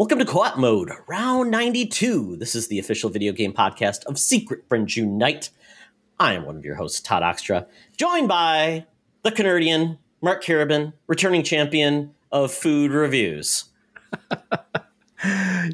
Welcome to Co-op Mode, round 92. This is the official video game podcast of Secret Friends Unite. I am one of your hosts, Todd Oxtra, joined by the Canardian, Mark Carabin, returning champion of food reviews.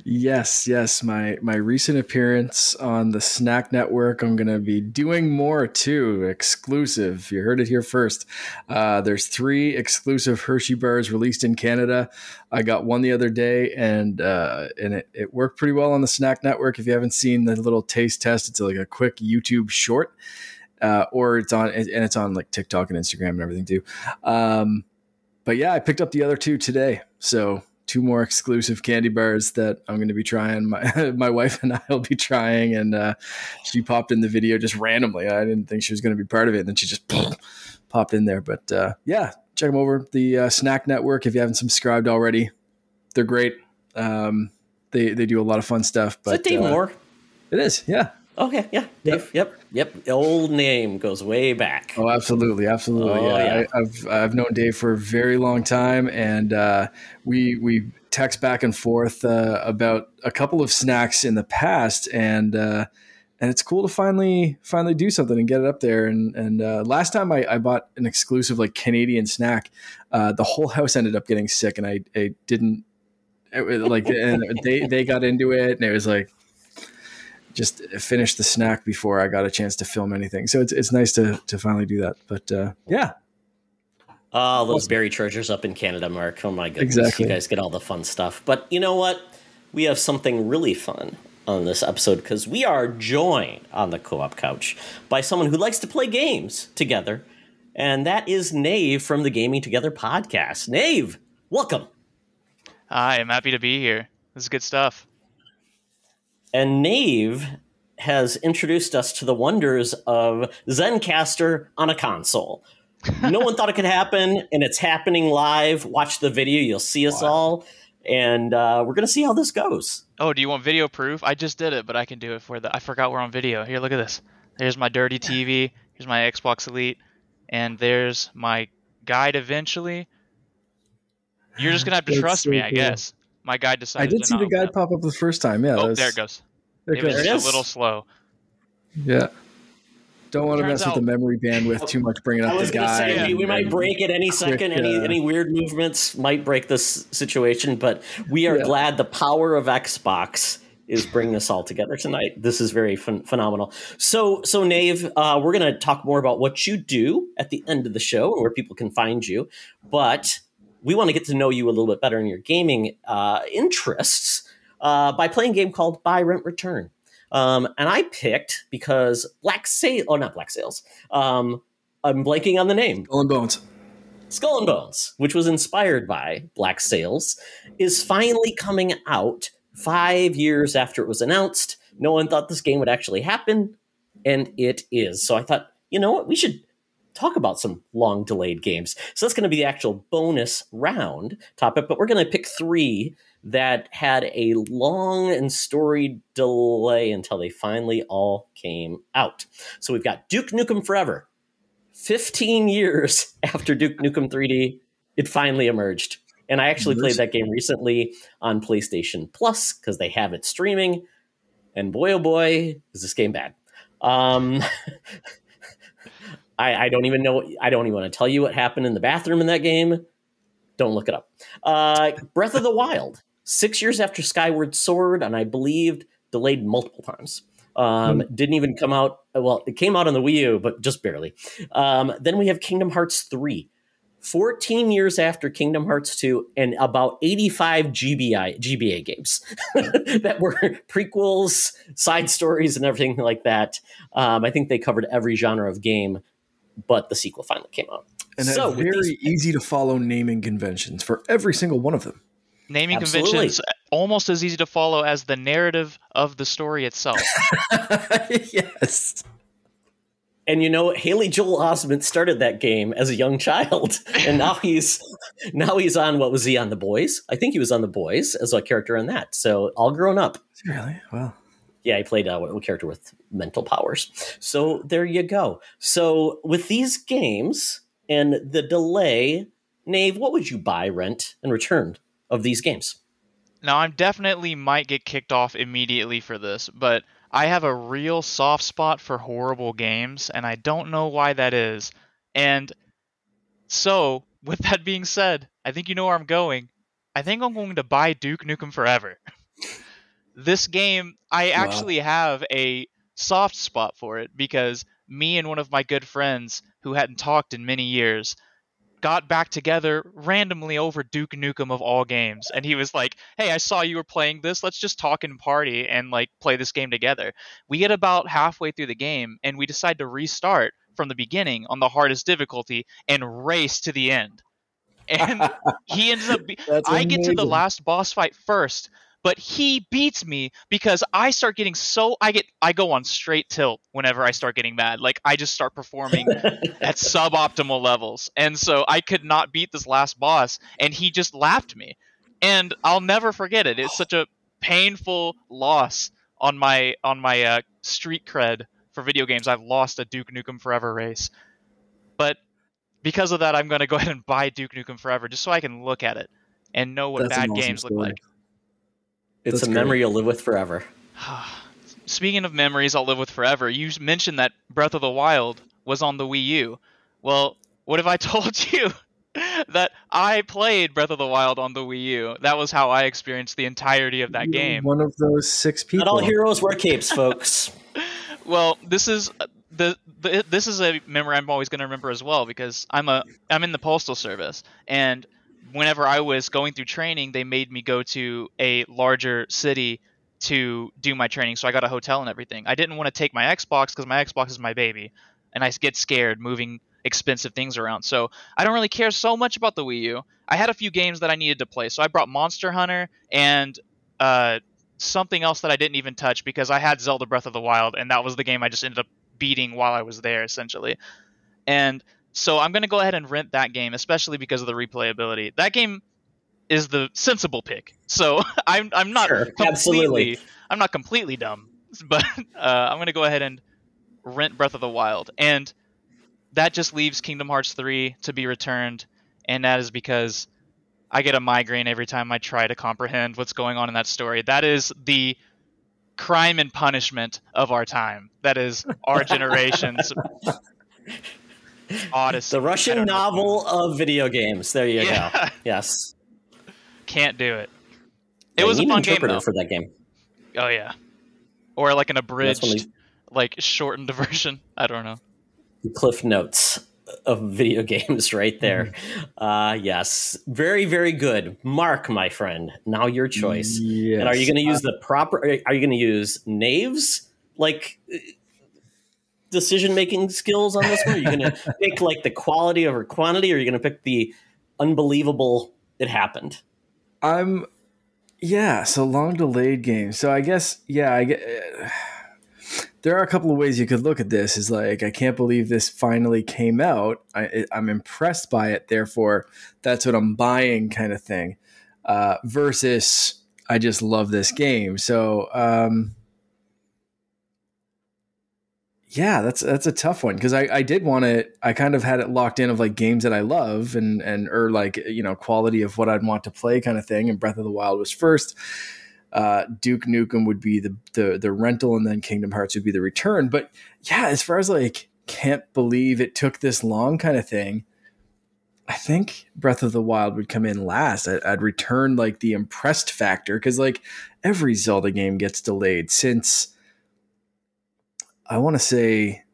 Yes. My recent appearance on the Snack Network. I'm going to be doing more too. Exclusive. You heard it here first. There's 3 exclusive Hershey bars released in Canada. I got one the other day, and it worked pretty well on the Snack Network. If you haven't seen the little taste test, it's like a quick YouTube short, or it's on like TikTok and Instagram and everything too. But yeah, I picked up the other 2 today. So 2 more exclusive candy bars that I'm going to be trying. My wife and I will be trying, and she popped in the video just randomly. I didn't think she was going to be part of it, and then she just popped in there. But yeah, check them over. The Snack Network, if you haven't subscribed already, they're great. They do a lot of fun stuff. But, is that Dave Moore? It is, yeah. Okay, yeah, Dave. Yep. The old name goes way back. Oh, absolutely. Oh, yeah. I've known Dave for a very long time, and we text back and forth about a couple of snacks in the past, and it's cool to finally do something and get it up there. And last time I bought an exclusive like Canadian snack, the whole house ended up getting sick, and I didn't like, and they got into it, and it was like, just finished the snack before I got a chance to film anything. So it's nice to finally do that. But yeah. Oh, those berry treasures up in Canada, Mark. Oh my goodness. Exactly. You guys get all the fun stuff. But you know what? We have something really fun on this episode because we are joined on the Co-op Couch by someone who likes to play games together. And that is Nave from the Gaming Together podcast. Nave, welcome. Hi, I'm happy to be here. This is good stuff. And Nave has introduced us to the wonders of Zencaster on a console. No one thought it could happen, and it's happening live. Watch the video. You'll see us all. And we're going to see how this goes. Oh, do you want video proof? I just did it, but I can do it for I forgot we're on video. Here, look at this. There's my dirty TV. Here's my Xbox Elite. And there's my guide eventually. You're just going to have to trust me, I guess. My guide decided I did see the guide pop up the first time. Yeah. Oh, there it goes. It was just a little slow. Yeah. Don't want to mess with the memory bandwidth too much, bringing up the guide. Say, we might break it any second. Any weird movements might break this situation, but we are glad the power of Xbox is bringing us all together tonight. This is very phenomenal. So Nave, we're going to talk more about what you do at the end of the show and where people can find you. But we want to get to know you a little bit better in your gaming interests by playing a game called Buy, Rent, Return. And I picked because not Black Sails. I'm blanking on the name. Skull and Bones, which was inspired by Black Sails, is finally coming out 5 years after it was announced. No one thought this game would actually happen, and it is. So I thought, you know what, we should talk about some long delayed games. So that's going to be the actual bonus round topic, but we're going to pick 3 that had a long and storied delay until they finally all came out. So we've got Duke Nukem Forever. 15 years after Duke Nukem 3D, it finally emerged. And I actually played that game recently on PlayStation Plus because they have it streaming. And boy, oh boy, is this game bad. I don't even know. I don't even want to tell you what happened in the bathroom in that game. Don't look it up. Breath of the Wild, 6 years after Skyward Sword, and I believed delayed multiple times. Didn't even come out. Well, it came out on the Wii U, but just barely. Then we have Kingdom Hearts 3, 14 years after Kingdom Hearts 2, and about 85 GBA games that were prequels, side stories, and everything like that. I think they covered every genre of game, but the sequel finally came out. And very easy to follow naming conventions for every single one of them. Naming conventions almost as easy to follow as the narrative of the story itself. Yes. And you know, Haley Joel Osment started that game as a young child, and now he's on, what was he on, The Boys? I think he was on The Boys as a character in that. So all grown up. Really? Wow. Yeah, he played a character with mental powers. So there you go. So with these games and the delay, Nave, what would you buy, rent, and return of these games? Now, I'm definitely might get kicked off immediately for this, but I have a real soft spot for horrible games, and I don't know why that is. And so, with that being said, I think you know where I'm going. I think I'm going to buy Duke Nukem Forever. This game, I actually have a soft spot for it because me and one of my good friends who hadn't talked in many years got back together randomly over Duke Nukem of all games. And he was like, "Hey, I saw you were playing this. Let's just talk and party and like play this game together." We get about halfway through the game and we decide to restart from the beginning on the hardest difficulty and race to the end. And he ends up I get to the last boss fight first, but he beats me because I start getting I go on straight tilt whenever I start getting mad. Like I just start performing at suboptimal levels. And so I could not beat this last boss and he just laughed me. And I'll never forget it. It's such a painful loss on my street cred for video games. I've lost a Duke Nukem Forever race. But because of that, I'm going to go ahead and buy Duke Nukem Forever just so I can look at it and know what bad games look like. It's a memory you'll live with forever. Speaking of memories I'll live with forever, you mentioned that Breath of the Wild was on the Wii U. Well, what if I told you that I played Breath of the Wild on the Wii U? That was how I experienced the entirety of that game. One of those 6 people. Not all heroes wear capes, folks. Well, this is this is a memory I'm always going to remember as well because I'm in the Postal Service, and whenever I was going through training, they made me go to a larger city to do my training, so I got a hotel and everything. I didn't want to take my Xbox because my Xbox is my baby, and I get scared moving expensive things around. So I don't really care so much about the Wii U. I had a few games that I needed to play, so I brought Monster Hunter and something else that I didn't even touch because I had Zelda Breath of the Wild, and that was the game I just ended up beating while I was there, essentially. And so I'm going to go ahead and rent that game, especially because of the replayability. That game is the sensible pick. So I'm not I'm not completely dumb, but I'm going to go ahead and rent Breath of the Wild. And that just leaves Kingdom Hearts 3 to be returned, and that is because I get a migraine every time I try to comprehend what's going on in that story. That is the crime and punishment of our time. That is our generation's Odyssey. The Russian novel of video games. There you go. Yes. Can't do it. It was a fun game though. For that game. Oh yeah. Or like an abridged, like shortened version. I don't know. The Cliff Notes of video games right there. Yes. Very, very good. Mark, my friend. Now your choice. Yes. And are you going to use are you going to use Nave's like decision-making skills on this one? Are you going to pick like the quality over quantity, or are you going to pick the unbelievable it happened? So long delayed game. So I guess, there are a couple of ways you could look at this. Is like, I can't believe this finally came out. I'm impressed by it. Therefore, that's what I'm buying kind of thing. Versus, I just love this game. So, that's a tough one because I did want to. I kind of had it locked in of like games that I love and or like quality of what I'd want to play kind of thing. And Breath of the Wild was first. Duke Nukem would be the rental, and then Kingdom Hearts would be the return. But yeah, as far as like can't believe it took this long kind of thing, I think Breath of the Wild would come in last. I'd return like the impressed factor because like every Zelda game gets delayed since. I want to say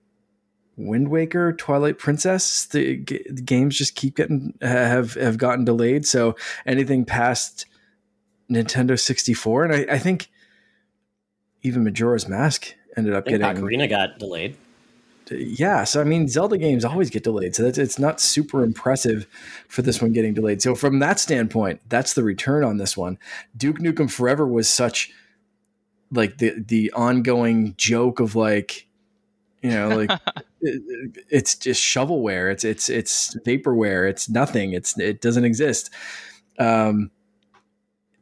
Wind Waker, Twilight Princess, the games just keep getting have gotten delayed. So anything past Nintendo 64, and I think even Majora's Mask ended up getting. Ocarina got delayed. Yeah, so I mean, Zelda games always get delayed, so it's not super impressive for this one getting delayed. So from that standpoint, that's the return on this one. Duke Nukem Forever was such like the ongoing joke of like. Like it's just shovelware. It's vaporware. It's nothing. It doesn't exist.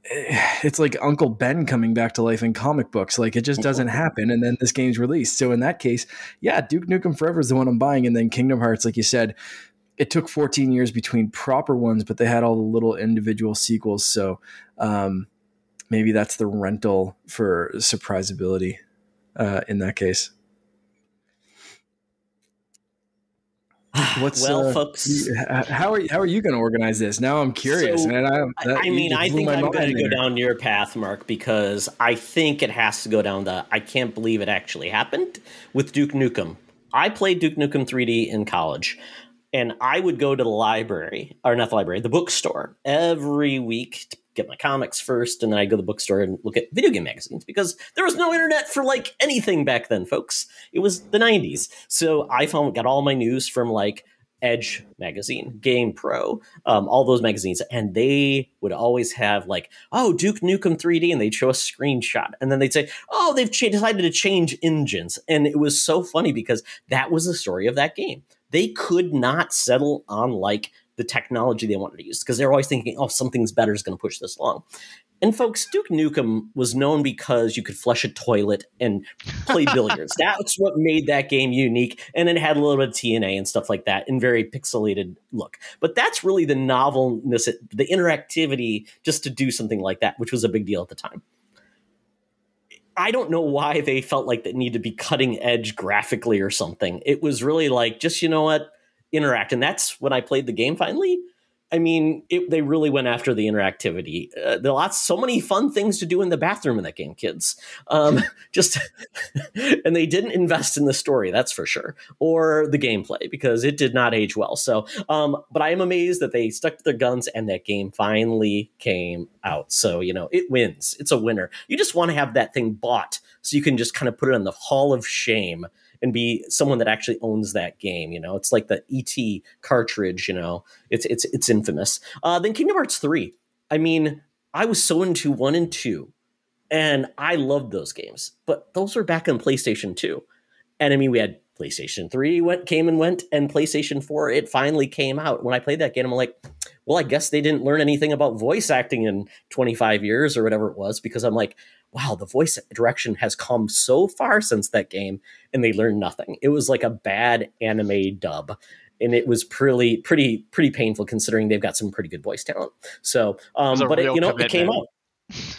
It's like Uncle Ben coming back to life in comic books. Like it just doesn't happen. And then this game's released. So in that case, Duke Nukem Forever is the one I'm buying. And then Kingdom Hearts, like you said, it took 14 years between proper ones, but they had all the little individual sequels. So maybe that's the rental for surprisability in that case. Well, folks, how are you going to organize this? Now I'm curious. So, and I think I'm going to go down your path, Mark, because I think it has to go down the I can't believe it actually happened with Duke Nukem. I played Duke Nukem 3D in college, and I would go to the library, or not the library, the bookstore every week to get my comics first, and then I'd go to the bookstore and look at video game magazines because there was no internet for like anything back then, folks. It was the 90s. So I got all my news from like Edge magazine, Game Pro, all those magazines, and they would always have like, oh, Duke Nukem 3D, and they'd show a screenshot, and then they'd say, oh, they've decided to change engines, and it was so funny because that was the story of that game. They could not settle on like the technology they wanted to use because they're always thinking, oh, something's better is going to push this along. And folks, Duke Nukem was known because you could flush a toilet and play billiards. That's what made that game unique. And it had a little bit of TNA and stuff like that in very pixelated look. But that's really the novelness, the interactivity just to do something like that, which was a big deal at the time. I don't know why they felt like they needed to be cutting edge graphically or something. It was really like, just, you know what, interact. And that's when I played the game finally. I mean, they really went after the interactivity. There are so many fun things to do in the bathroom in that game, kids. And they didn't invest in the story, that's for sure, or the gameplay, because it did not age well. So, but I am amazed that they stuck to their guns and that game finally came out. So, you know, it wins. It's a winner. You just want to have that thing bought so you can just kind of put it on the Hall of Shame and be someone that actually owns that game. You know, it's like the ET cartridge, you know, it's infamous. Then Kingdom Hearts 3. I mean, I was so into 1 and 2 and I loved those games, but those were back on PlayStation 2. And I mean, we had PlayStation 3 came and went, and PlayStation 4, it finally came out. When I played that game, I'm like, well, I guess they didn't learn anything about voice acting in 25 years or whatever it was, because I'm like, wow, the voice direction has come so far since that game, and they learned nothing. It was like a bad anime dub, and it was pretty painful considering they've got some pretty good voice talent. So, but it came out.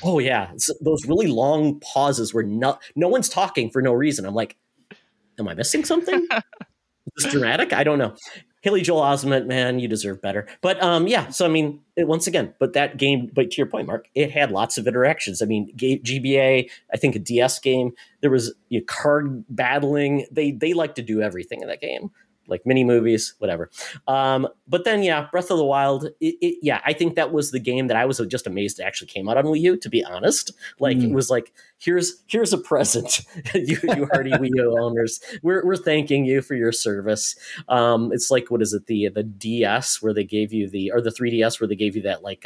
Oh yeah, it's those really long pauses where no one's talking for no reason. I'm like, am I missing something? Is this dramatic? I don't know. Haley Joel Osment, man, you deserve better. But yeah, so I mean, once again, but that game, but to your point, Mark, it had lots of interactions. I mean, GBA, I think a DS game, there was card battling. They like to do everything in that game, like mini movies, whatever. But then, yeah, Breath of the Wild, yeah, I think that was the game that I was just amazed it actually came out on Wii U, to be honest. Like, it was like, here's a present, you hardy Wii U owners. We're thanking you for your service. It's like, what is it, the DS where they gave you or the 3DS where they gave you that, like,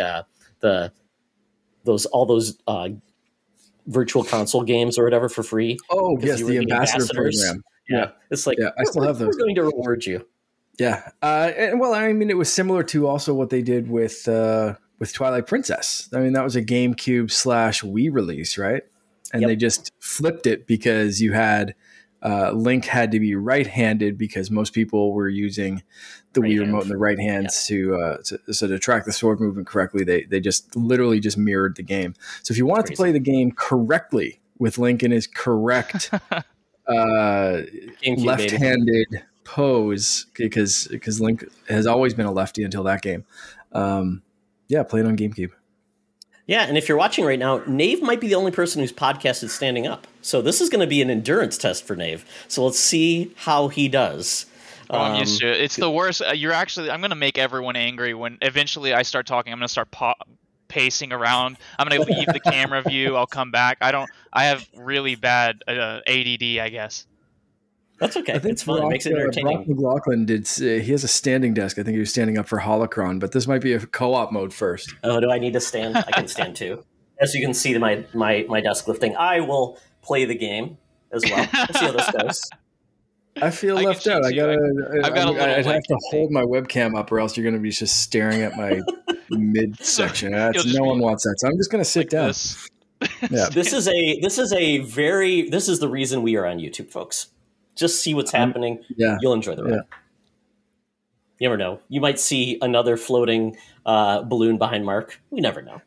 those virtual console games or whatever for free. Oh, yes, the ambassador program. Yeah, it's like, I still have those. We're going to reward you. Yeah, and well, I mean, it was similar to also what they did with Twilight Princess. I mean, that was a GameCube / Wii release, right? And they just flipped it because you had Link had to be right-handed because most people were using the Wii remote in the right hands to track the sword movement correctly. They just literally just mirrored the game. So if you wanted to play the game correctly with Link in his correct left-handed pose, because Link has always been a lefty until that game. Yeah, play it on GameCube. Yeah, and if you're watching right now, Nave might be the only person whose podcast is standing up. So this is going to be an endurance test for Nave. So let's see how he does. Oh, I'm used to it. It's the worst. I'm going to make everyone angry when eventually I start talking. I'm going to start pacing around. I'm going to leave the camera view. I'll come back. I have really bad ADD, I guess. That's okay. It's fun. It makes it entertaining. Brock McLaughlin he has a standing desk. I think he was standing up for Holocron, but this might be a co-op mode first. Oh, do I need to stand? I can stand too. As you can see to my desk lifting, I will play the game as well. We'll see how this goes. I feel left out. I'd have to hold my webcam up, or else you're going to be just staring at my midsection. No one wants that, so I'm just going to sit down. Yeah. This is the reason we are on YouTube, folks. Just see what's happening. Yeah. You'll enjoy the ride. Yeah. You never know. You might see another floating balloon behind Mark. We never know.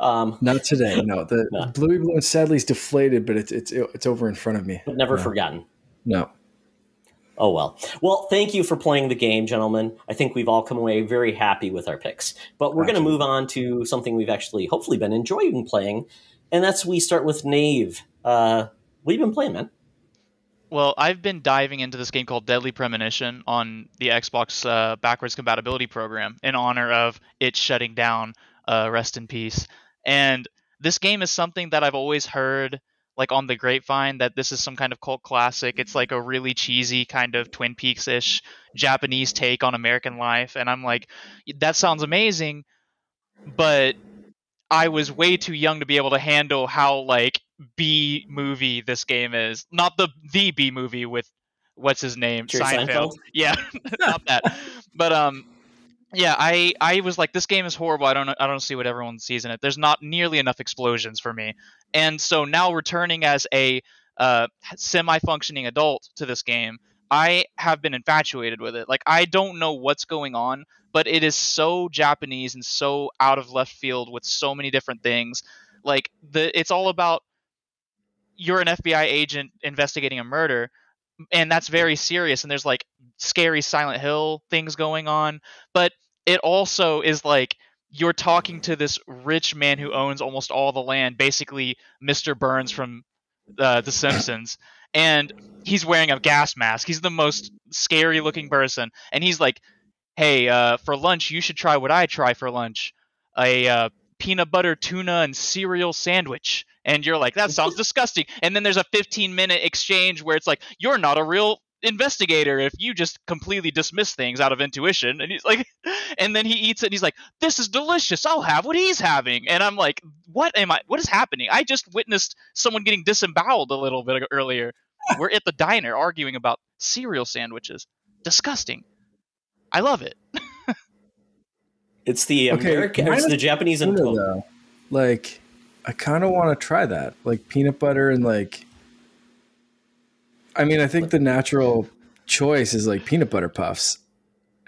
Not today. No, the Bluey balloon sadly is deflated, but it's over in front of me. But never forgotten. No. Oh, well. Well, thank you for playing the game, gentlemen. I think we've all come away very happy with our picks. But we're going to move on to something we've actually hopefully been enjoying playing, and that's we start with Nave. What have you been playing, man? Well, I've been diving into this game called Deadly Premonition on the Xbox backwards compatibility program in honor of it shutting down. Rest in peace. And this game is something that I've always heard, like on the grapevine, that this is some kind of cult classic. It's like a really cheesy kind of Twin Peaks-ish Japanese take on American life. And I'm like, that sounds amazing, but I was way too young to be able to handle how like B movie this game is. Not the B movie with what's his name, Seinfeld. Yeah, not that. But yeah, I was like, this game is horrible. I don't see what everyone sees in it. There's not nearly enough explosions for me. And so now returning as a semi-functioning adult to this game, I have been infatuated with it. Like, I don't know what's going on, but it is so Japanese and so out of left field with so many different things. Like, it's all about you're an FBI agent investigating a murder, and that's very serious, and there's like scary Silent Hill things going on, but it also is like you're talking to this rich man who owns almost all the land, basically Mr. Burns from The Simpsons, and he's wearing a gas mask. He's the most scary looking person, and he's like, hey, for lunch you should try what I try for lunch, a peanut butter tuna and cereal sandwich. And you're like, that sounds disgusting. And then there's a 15-minute exchange where it's like, you're not a real investigator if you just completely dismiss things out of intuition. And he's like, and then he eats it and he's like, this is delicious. I'll have what he's having. And I'm like, what is happening? I just witnessed someone getting disemboweled a little bit earlier. We're at the diner arguing about cereal sandwiches. Disgusting. I love it. It's the American, it's the Japanese and like, I kind of want to try that, like peanut butter and like. I mean, I think the natural choice is like peanut butter puffs,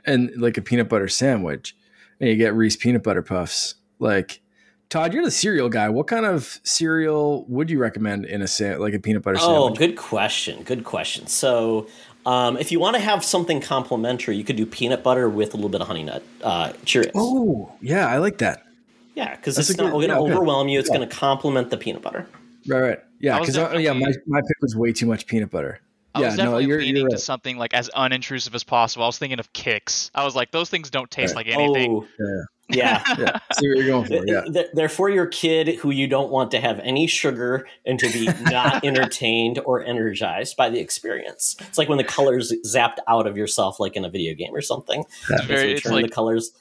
and like a peanut butter sandwich, and you get Reese peanut butter puffs. Like, Todd, you're the cereal guy. What kind of cereal would you recommend in like a peanut butter sandwich? Oh, good question. Good question. So, if you want to have something complimentary, you could do peanut butter with a little bit of honey nut Cheerios. Oh, yeah, I like that. Yeah, because it's not going to overwhelm you. It's going to complement the peanut butter. Right. Yeah, because my pick was way too much peanut butter. I was definitely leaning to something like as unintrusive as possible. I was thinking of Kix. I was like, those things don't taste like anything. Oh, yeah. See what you're going for. Yeah. They're for your kid who you don't want to have any sugar and to be not entertained or energized by the experience. It's like when the colors zapped out of yourself, like in a video game or something. It's like the colors.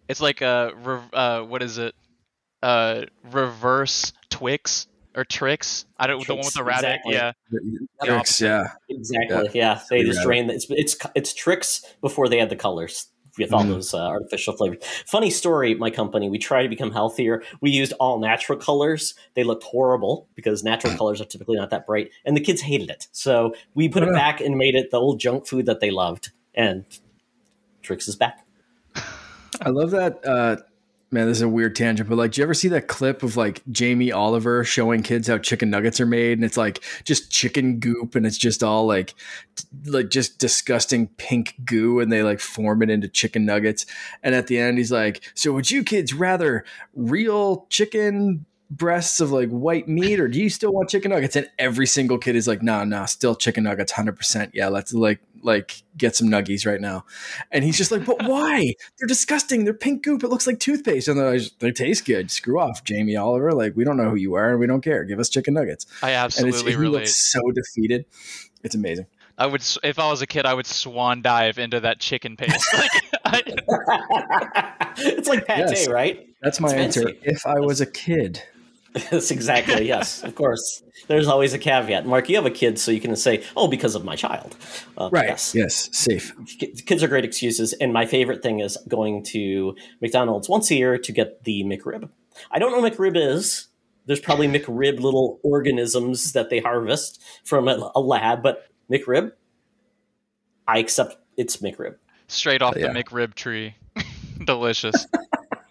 It's like what is it? Reverse Twix or Trix? I don't. Trix, the one with the rat egg. Yeah. Trix. Yeah. Exactly. Yeah. They just drain. It's Trix before they had the colors with all those artificial flavors. Funny story. My company, we tried to become healthier. We used all natural colors. They looked horrible because natural colors are typically not that bright, and the kids hated it. So we put it back and made it the old junk food that they loved. And Trix is back. I love that. Man, this is a weird tangent, but like, do you ever see that clip of like Jamie Oliver showing kids how chicken nuggets are made? And it's like just chicken goop, and it's just all like just disgusting pink goo, and they like form it into chicken nuggets. And at the end, he's like, "So would you kids rather real chicken breasts of like white meat, or do you still want chicken nuggets?" And every single kid is like, "No, still chicken nuggets, 100%. Yeah, let's like get some nuggies right now." And he's just like, "But why? They're disgusting. They're pink goop. It looks like toothpaste." And they taste good. Screw off, Jamie Oliver. Like, we don't know who you are and we don't care. Give us chicken nuggets. I absolutely relate. He looks so defeated. It's amazing. I would, if I was a kid, I would swan dive into that chicken paste. It's like pate, right? That's my answer. If I was a kid. That's exactly, yes, of course. There's always a caveat. Mark, you have a kid, so you can say, "Oh, because of my child." Right. Yes. Safe. Kids are great excuses. And my favorite thing is going to McDonald's once a year to get the McRib. I don't know what McRib is. There's probably McRib little organisms that they harvest from a lab, but McRib, I accept it's McRib. Straight off the McRib tree. Delicious.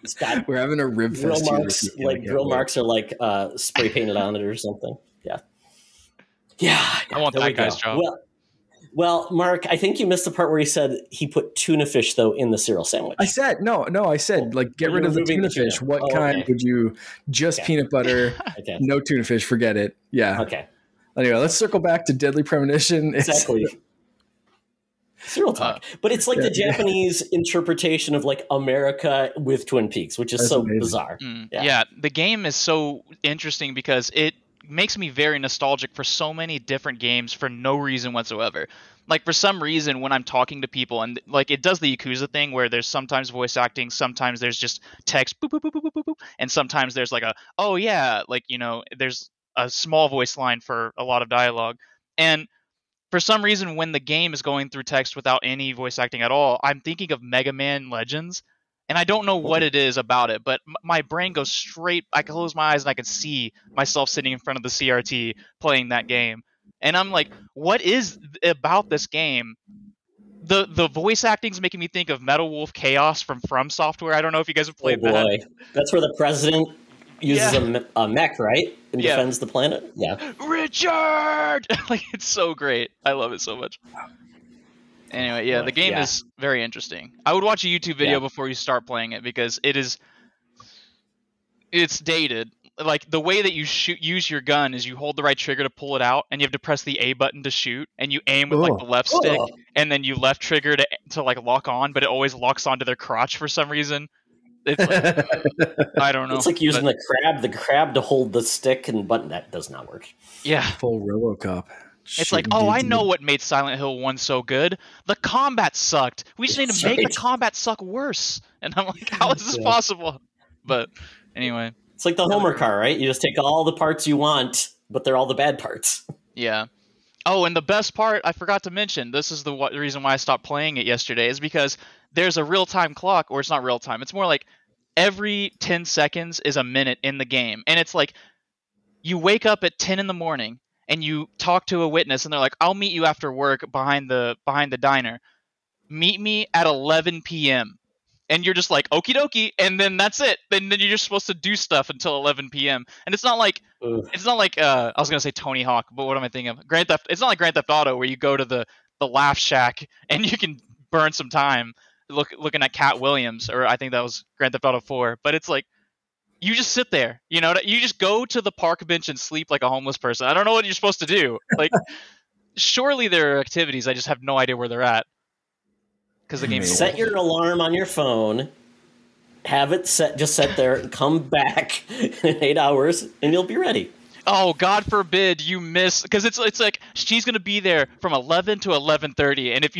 It's got We're having a rib drill fest here marks, this weekend. like drill marks are like spray painted on it or something. Yeah. I want there that we go. guy's job. Well, Mark, I think you missed the part where he said he put tuna fish though in the cereal sandwich. I said no. I said like get rid of the tuna fish. What kind would you? Just peanut butter. No tuna fish. Forget it. Yeah. Okay. Anyway, let's circle back to Deadly Premonition. Exactly. Cereal talk, but it's like the Japanese interpretation of like America with Twin Peaks, which is so amazing. Bizarre. Yeah, the game is so interesting because it makes me very nostalgic for so many different games for no reason whatsoever. Like for some reason when I'm talking to people and like it does the Yakuza thing where there's sometimes voice acting, sometimes there's just text boop, boop, boop, boop, boop, boop, and sometimes there's like there's a small voice line for a lot of dialogue. And for some reason when the game is going through text without any voice acting at all, I'm thinking of Mega Man Legends. And I don't know what it is about it, but my brain goes straight. I close my eyes and I can see myself sitting in front of the CRT playing that game. And I'm like, what is about this game? The voice acting is making me think of Metal Wolf Chaos from Software. I don't know if you guys have played that. That's where the president uses a mech, right? And defends the planet? Yeah. Richard! Like, it's so great. I love it so much. Anyway, the game is very interesting. I would watch a YouTube video before you start playing it because it's dated. Like the way that you use your gun is you hold the right trigger to pull it out, and you have to press the A button to shoot, and you aim with like the left stick, and then you left trigger to like lock on, but it always locks onto their crotch for some reason. It's like, I don't know. It's like using the crab to hold the stick and button. That does not work. Yeah, full RoboCop. It's like, I know what made Silent Hill 1 so good. The combat sucked. We just need to make the combat suck worse. And I'm like, how is this possible? But anyway. It's like the Homer car, right? You just take all the parts you want, but they're all the bad parts. Yeah. Oh, and the best part, I forgot to mention, this is the reason why I stopped playing it yesterday, is because there's a real-time clock, or it's not real-time. It's more like every 10 seconds is a minute in the game. And it's like, you wake up at 10 in the morning, and you talk to a witness, and they're like, I'll meet you after work behind the diner. Meet me at 11 p.m. And you're just like, okie dokie, and then that's it. Then you're just supposed to do stuff until 11 p.m. And it's not like I was gonna say Tony Hawk, but what am I thinking of? Grand Theft. It's not like Grand Theft Auto where you go to the Laugh Shack and you can burn some time looking at Cat Williams, or I think that was Grand Theft Auto 4. But it's like, you just sit there, you just go to the park bench and sleep like a homeless person. I don't know what you're supposed to do. Like, surely there are activities. I just have no idea where they're at. Because the game set your alarm on your phone, have it set there, and come back in 8 hours, and you'll be ready. Oh, God forbid you miss, because it's like she's gonna be there from 11 to 11:30, and if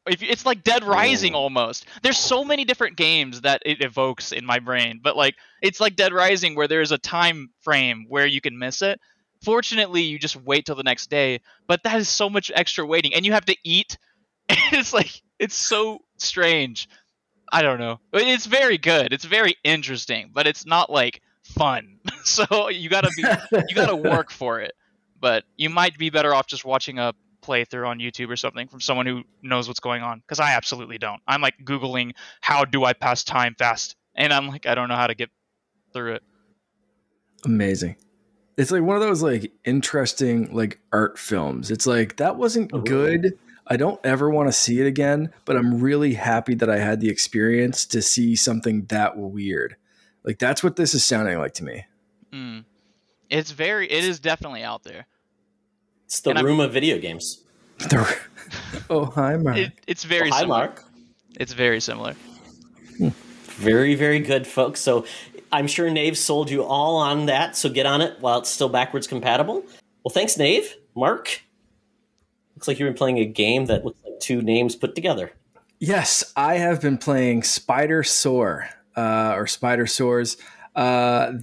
it's like Dead Rising almost. There's so many different games that it evokes in my brain, but like it's like Dead Rising where there's a time frame where you can miss it. Fortunately, you just wait till the next day, but that is so much extra waiting, and you have to eat. And it's like, it's so strange. I don't know. It's very good. It's very interesting, but it's not like fun. So you gotta work for it. But you might be better off just watching a playthrough on YouTube or something from someone who knows what's going on. Because I absolutely don't. I'm like Googling how do I pass time fast, and I'm like, I don't know how to get through it. Amazing. It's like one of those like interesting like art films. It's like that wasn't good. I don't ever want to see it again, but I'm really happy that I had the experience to see something that weird. Like that's what this is sounding like to me. It is definitely out there. It's the room of video games. Oh, hi, Mark. It's very similar. Hi, Mark. It's very similar. Very, very good, folks. So I'm sure Nave sold you all on that, so get on it while it's still backwards compatible. Well, thanks, Nave. Mark? Looks like you've been playing a game that looks like two names put together. Yes, I have been playing Spidersaurs.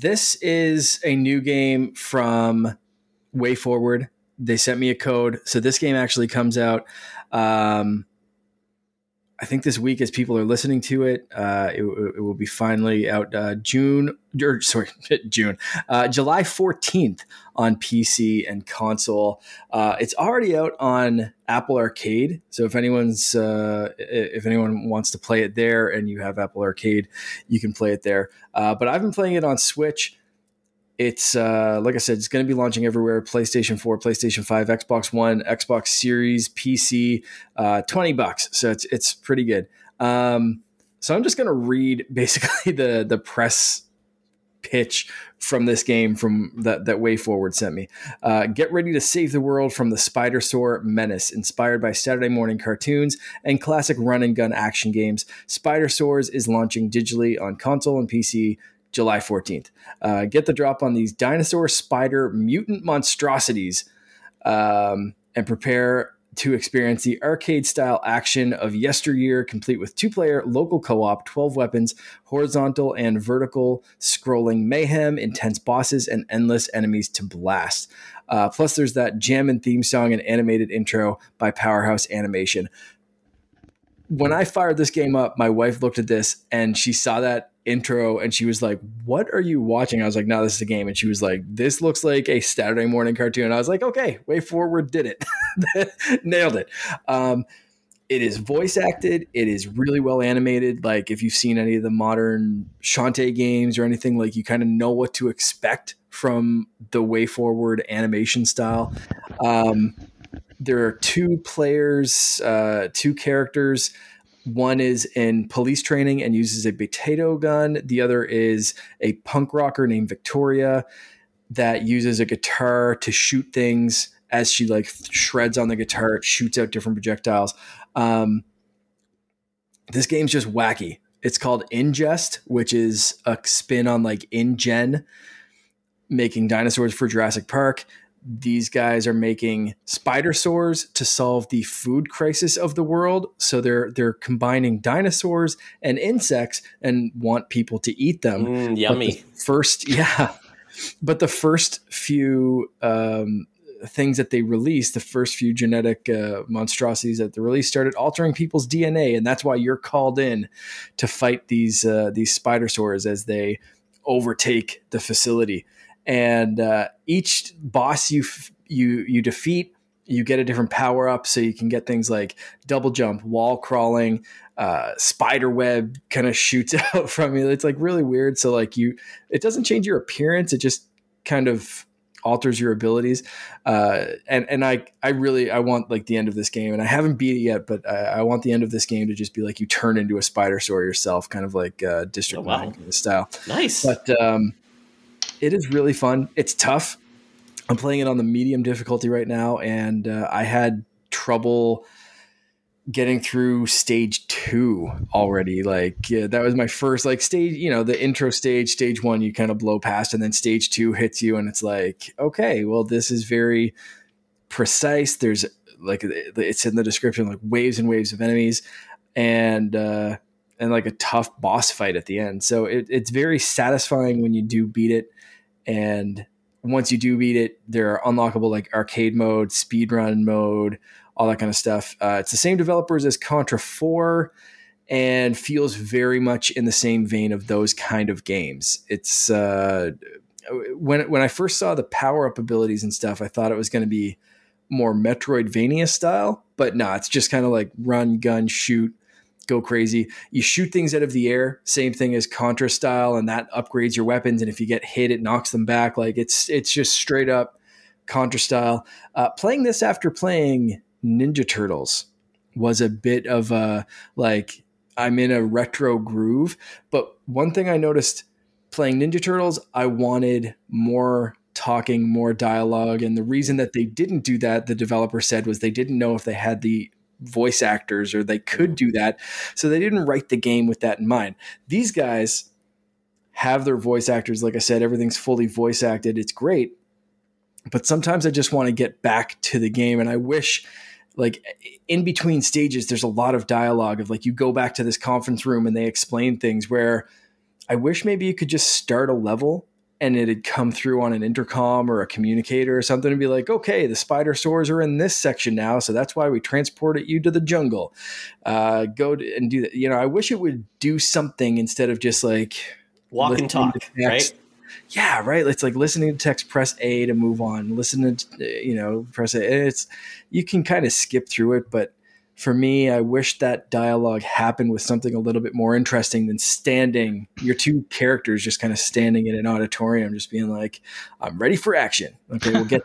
This is a new game from WayForward. They sent me a code. So this game actually comes out I think this week, as people are listening to it, it will be finally out July 14th on PC and console. It's already out on Apple Arcade, so if anyone wants to play it there and you have Apple Arcade, you can play it there. But I've been playing it on Switch. It's like I said, it's going to be launching everywhere: PlayStation 4, PlayStation 5, Xbox One, Xbox Series, PC. $20, so it's pretty good. So I'm just going to read basically the press pitch from this game from that WayForward sent me. Get ready to save the world from the Spidersaurs menace. Inspired by Saturday morning cartoons and classic run and gun action games, Spidersaurs is launching digitally on console and PC July 14th. Get the drop on these dinosaur spider mutant monstrosities and prepare to experience the arcade-style action of yesteryear, complete with 2-player local co-op, 12 weapons, horizontal and vertical scrolling mayhem, intense bosses, and endless enemies to blast. Plus, there's that jammin' theme song and animated intro by Powerhouse Animation. When I fired this game up, my wife looked at this and she saw that intro and she was like, "What are you watching?" I was like, "No, this is a game." And she was like, "This looks like a Saturday morning cartoon." I was like, "Okay, WayForward did it." Nailed it. It is voice acted. It is really well animated. Like, if you've seen any of the modern Shantae games or anything, like, you kind of know what to expect from the WayForward animation style. There are 2 players, 2 characters. One is in police training and uses a potato gun. The other is a punk rocker named Victoria that uses a guitar to shoot things. As she like shreds on the guitar, it shoots out different projectiles. This game's just wacky. It's called Ingest, which is a spin on like InGen, making dinosaurs for Jurassic Park. These guys are making Spidersaurs to solve the food crisis of the world. So they're combining dinosaurs and insects and want people to eat them. Yummy. But the first few things that they released, the first few genetic monstrosities that they released, started altering people's DNA, and that's why you're called in to fight these Spidersaurs as they overtake the facility. And each boss you defeat, you get a different power up, so you can get things like double jump, wall crawling, spider web kind of shoots out from you. It's like really weird. So like it doesn't change your appearance; it just kind of alters your abilities. And I want like the end of this game, and I haven't beat it yet, but I want the end of this game to just be like you turn into a Spidersaur yourself, kind of like District 9 kind of style. Nice. But it is really fun. It's tough. I'm playing it on the medium difficulty right now, and I had trouble getting through stage 2 already. Like that was my first like stage, the intro stage 1, you kind of blow past, and then stage 2 hits you, and it's like, okay, well, this is very precise. There's like, it's in the description, like waves and waves of enemies, and like a tough boss fight at the end. So it's very satisfying when you do beat it. And once you do beat it, there are unlockable like arcade mode, speedrun mode, all that kind of stuff. It's the same developers as Contra 4 and feels very much in the same vein of those kind of games. It's when I first saw the power-up abilities and stuff, I thought it was going to be more Metroidvania style, but no, it's just kind of like run, gun, shoot, go crazy. You shoot things out of the air, same thing as Contra style, and that upgrades your weapons. And if you get hit, it knocks them back. Like it's just straight up Contra style. Playing this after playing Ninja Turtles was a bit of a, like, I'm in a retro groove. But one thing I noticed playing Ninja Turtles, I wanted more talking, more dialogue. And the reason that they didn't do that, the developer said, was they didn't know if they had the voice actors or they could do that. So they didn't write the game with that in mind. These guys have their voice actors. Like I said, everything's fully voice acted. It's great. But sometimes I just want to get back to the game. And I wish, like, in between stages, there's a lot of dialogue of like, you go back to this conference room and they explain things, where I wish maybe you could just start a level and it'd come through on an intercom or a communicator or something and be like, okay, the Spidersaurs are in this section now, so that's why we transported you to the jungle. And do that. You know, I wish it would do something instead of just like walk and talk, right? Yeah, right. It's like listening to text, press A to move on. Listen to, press A. You can kind of skip through it, but for me, I wish that dialogue happened with something a little bit more interesting than standing, your two characters just kind of standing in an auditorium, just being like, I'm ready for action. Okay, we'll get,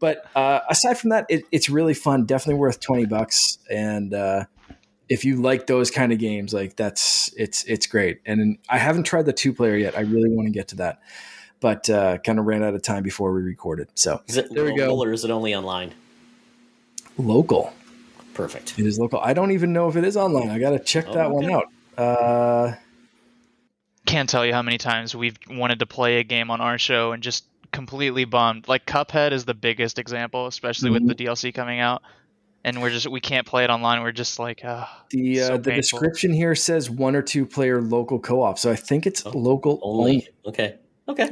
But aside from that, it's really fun. Definitely worth $20. And if you like those kind of games, like it's great. And I haven't tried the 2-player yet. I really want to get to that, but kind of ran out of time before we recorded. So is it there we go. Or is it only online? Local. Perfect. It is local. I don't even know if it is online. I got to check that one out. Can't tell you how many times we've wanted to play a game on our show and just completely bummed. Like Cuphead is the biggest example, especially with the DLC coming out. And we can't play it online. We're just like, the description here says 1 or 2 player local co-op. So I think it's local only. Okay.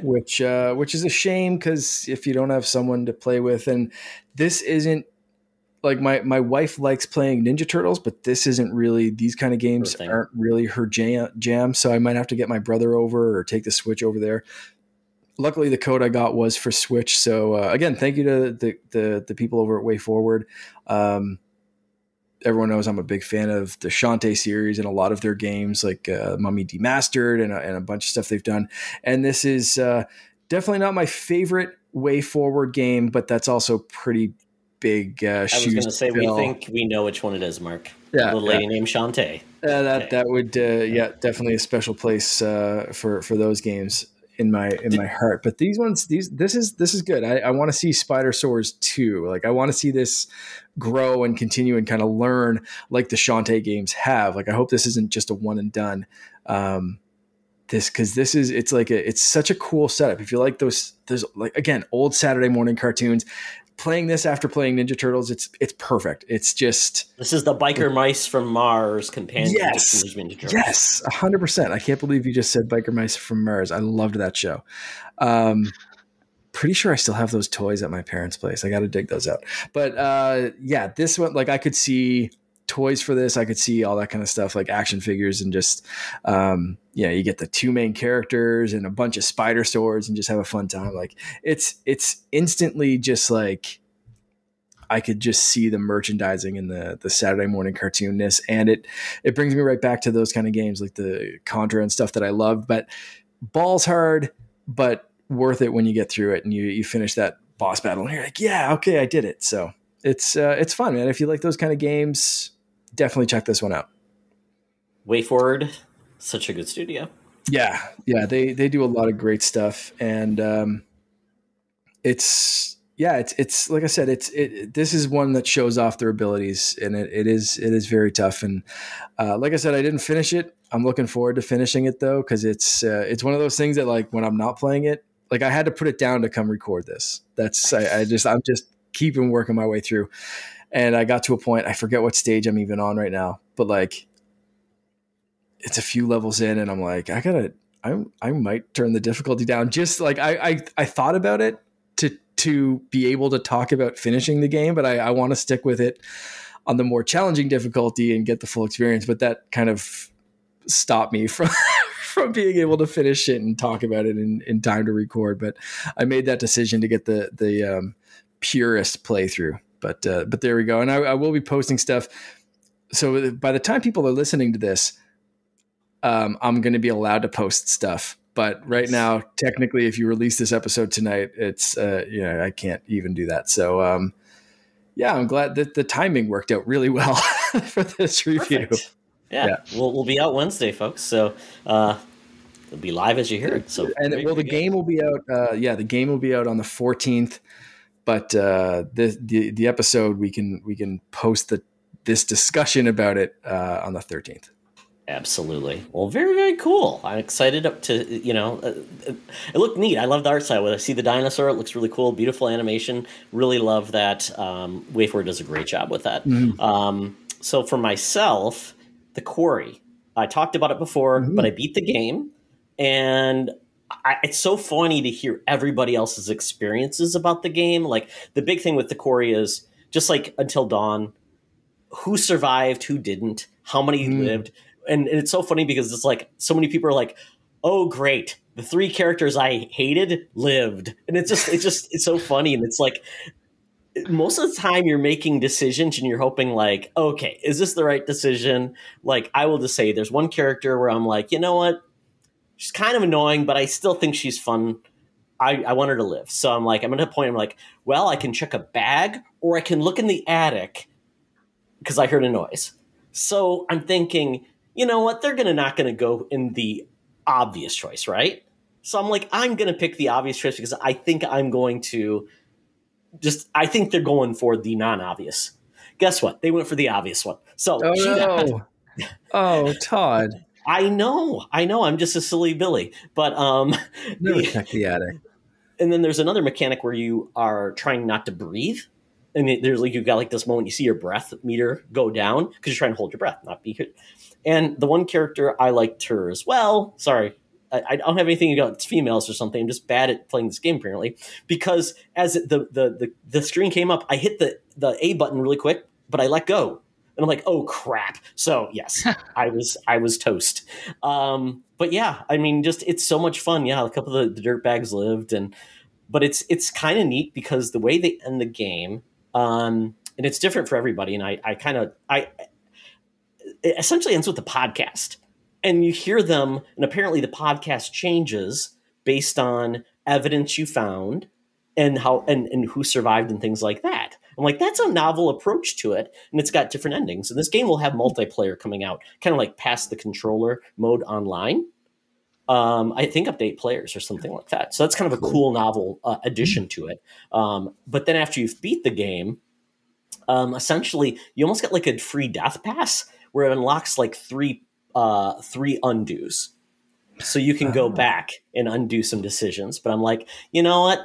Which is a shame, because if you don't have someone to play with, and this isn't like my wife likes playing Ninja Turtles, but this isn't really, these kind of games aren't really her jam. So I might have to get my brother over or take the Switch over there. Luckily, the code I got was for Switch. So again, thank you to the people over at Way Forward. Everyone knows I'm a big fan of the Shantae series and a lot of their games, like Mummy Demastered and a bunch of stuff they've done. And this is definitely not my favorite Way Forward game, but that's also pretty big shoes. I was going to say, we think we know which one it is, Mark. Yeah, the little lady named Shantae. That would definitely a special place for those games in my heart. But these ones, this is good. I want to see Spidersaurs 2. Like, I want to see this grow and continue and kind of learn like the Shantae games have. Like, I hope this isn't just a one and done. It's such a cool setup. If you like there's like, again, old Saturday morning cartoons, playing this after playing Ninja Turtles, it's perfect. It's just, this is the biker mice from Mars companion to Ninja Turtles. Yes, 100%. I can't believe you just said biker mice from Mars. I loved that show. Pretty sure I still have those toys at my parents' place. I got to dig those out. But this one, like, I could see toys for this. I could see all that kind of stuff, like action figures, and just you get the 2 main characters and a bunch of Spidersaurs and just have a fun time. Like, it's instantly just like, I could just see the merchandising and the Saturday morning cartoonness, and it brings me right back to those kind of games, like the Contra and stuff that I loved. But balls hard, but worth it when you get through it and you finish that boss battle and you're like, yeah, okay, I did it. So it's fun, man. If you like those kind of games, definitely check this one out. Way Forward, Such a good studio. Yeah, they do a lot of great stuff, and it's like I said, this is one that shows off their abilities, and it is very tough. And like I said, I didn't finish it. I'm looking forward to finishing it though, because it's one of those things that, like, when I'm not playing it, like, I had to put it down to come record this. I'm just keeping working my way through, and I got to a point, I forget what stage I'm even on right now, but like, it's a few levels in, and I'm like, I might turn the difficulty down. Just like I thought about it to be able to talk about finishing the game, but I want to stick with it on the more challenging difficulty and get the full experience. But that kind of stopped me from being able to finish it and talk about it in time to record. But I made that decision to get the purest playthrough. But there we go. And I will be posting stuff. So by the time people are listening to this, I'm going to be allowed to post stuff. But right now, technically, if you release this episode tonight, it's I can't even do that. So I'm glad that the timing worked out really well for this review. Perfect. Yeah. We'll be out Wednesday, folks. So it'll be live as you hear it. So the game will be out. The game will be out on the 14th. But the episode, we can post this discussion about it on the 13th. Absolutely. Well, very, very cool. I'm excited to, it looked neat. I love the art side. When I see the dinosaur, it looks really cool. Beautiful animation. Really love that. Way Forward does a great job with that. Mm-hmm. So for myself, the Quarry, I talked about it before, but I beat the game, and it's so funny to hear everybody else's experiences about the game. Like the big thing with the Quarry is just like Until Dawn, who survived, who didn't, how many lived. And it's so funny because it's like so many people are like, oh, great. The 3 characters I hated lived. And it's so funny. And it's like, most of the time you're making decisions and you're hoping like, okay, is this the right decision? Like, I will just say there's one character where I'm like, you know what? She's kind of annoying, but I still think she's fun. I want her to live. So I'm like, I'm at a point, I'm like, well, I can check a bag or I can look in the attic because I heard a noise. So I'm thinking, you know what? They're not going to go in the obvious choice, right? So I'm like, I'm going to pick the obvious choice because I think I'm going to I think they're going for the non-obvious. Guess what? They went for the obvious one. So, oh, Todd. I know. I'm just a silly Billy. But never check the attic. And then there's another mechanic where you are trying not to breathe, and there's like you've got like this moment you see your breath meter go down because you're trying to hold your breath, not be here. And the one character I liked her as well. Sorry. I don't have anything against females or something. I'm just bad at playing this game apparently, because as the screen came up, I hit the A button really quick, but I let go, and I'm like, oh crap! So yes, I was toast. But yeah, I mean, just it's so much fun. Yeah, a couple of the dirtbags lived, but it's kind of neat because the way they end the game, and it's different for everybody. And it essentially ends with the podcast. And you hear them, and apparently the podcast changes based on evidence you found and how and who survived and things like that. I'm like, that's a novel approach to it, and it's got different endings. And this game will have multiplayer coming out, kind of like past the controller mode online. I think up to 8 players or something like that. So that's kind of a cool novel addition to it. But then after you've beat the game, essentially you almost get like a free death pass where it unlocks like 3 undos. So you can go back and undo some decisions. But I'm like, you know what?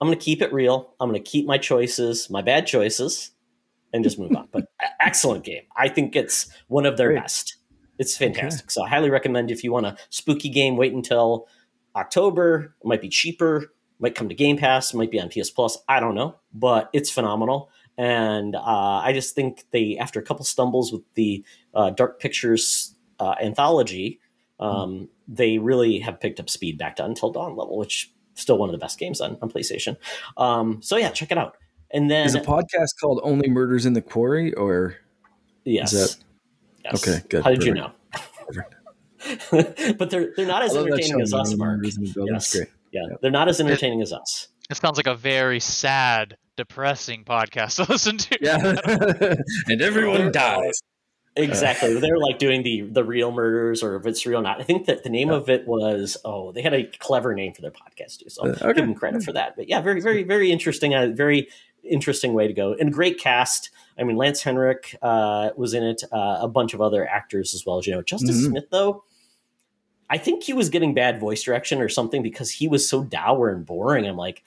I'm going to keep it real. I'm going to keep my choices, my bad choices, and just move on. But excellent game. I think it's one of their best. It's fantastic. Okay. So I highly recommend if you want a spooky game, wait until October. It might be cheaper. Might come to Game Pass. Might be on PS Plus. I don't know. But it's phenomenal. And I just think after a couple stumbles with the Dark Pictures anthology, they really have picked up speed back to Until Dawn level, which is still one of the best games on PlayStation. So yeah, check it out. And then is a podcast called Only Murders in the Quarry, or yes. Yes. Okay, good. How did you know? But they're not as entertaining as us, Mark. That's great. Yeah, they're not as entertaining as us. It sounds like a very sad, depressing podcast to listen to. Yeah, and everyone dies. Exactly. They're like doing the real murders, or if it's real or not. I think that the name of it was, they had a clever name for their podcast too. So I'll give them credit for that. But yeah, very, very, very interesting. A very interesting way to go. And great cast. I mean, Lance Henrik was in it. A bunch of other actors as well. Justice Smith, though, I think he was getting bad voice direction or something because he was so dour and boring. I'm like,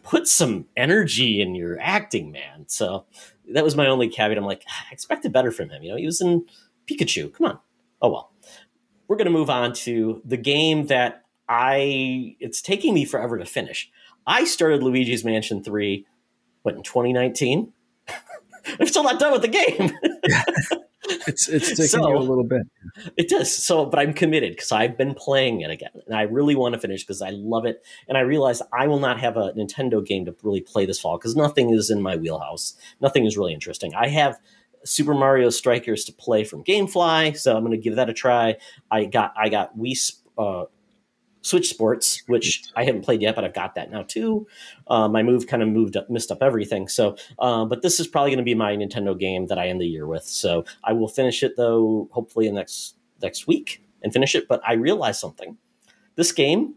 put some energy in your acting, man. So that was my only caveat. I'm like, I expected better from him. He was in Pikachu. Come on. Oh, well. We're going to move on to the game that it's taking me forever to finish. I started Luigi's Mansion 3, in 2019? I'm still not done with the game. It's taking you a little bit. It does. But I'm committed because I've been playing it again, and I really want to finish because I love it. And I realize I will not have a Nintendo game to really play this fall because nothing is in my wheelhouse. Nothing is really interesting. I have Super Mario Strikers to play from GameFly, so I'm going to give that a try. I got Wii Switch Sports, which I haven't played yet, but I've got that now too. My move kind of messed up everything. So, but this is probably going to be my Nintendo game that I end the year with. So I will finish it though, hopefully in next week and finish it. But I realized something. This game,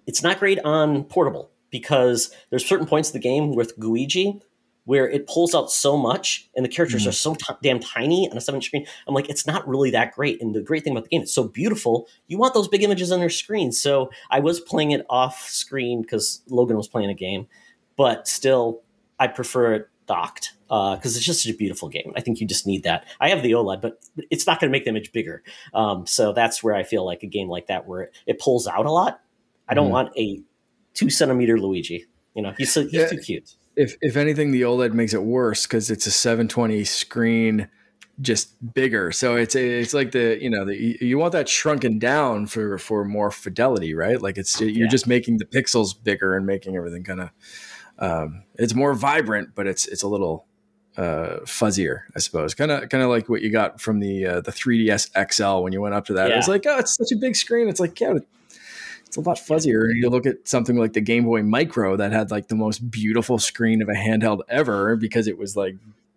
it's not great on portable because there's certain points of the game with Luigi where it pulls out so much and the characters are so damn tiny on a 7-inch screen. I'm like, it's not really that great. And the great thing about the game, it's so beautiful. You want those big images on their screen. So I was playing it off screen because Logan was playing a game, but still I prefer it docked because it's just such a beautiful game. I think you just need that. I have the OLED, but it's not going to make the image bigger. So that's where I feel like a game like that where it pulls out a lot I don't want a 2-centimeter Luigi. He's too cute. If anything, the OLED makes it worse because it's a 720 screen, just bigger. So it's like you want that shrunken down for more fidelity, right? Like you're just making the pixels bigger and making everything kind of it's more vibrant, but it's a little fuzzier, I suppose. Kind of like what you got from the 3DS XL when you went up to that. It was like, oh, it's such a big screen. It's like, yeah, it's a lot fuzzier. You look at something like the Game Boy Micro that had like the most beautiful screen of a handheld ever because it was like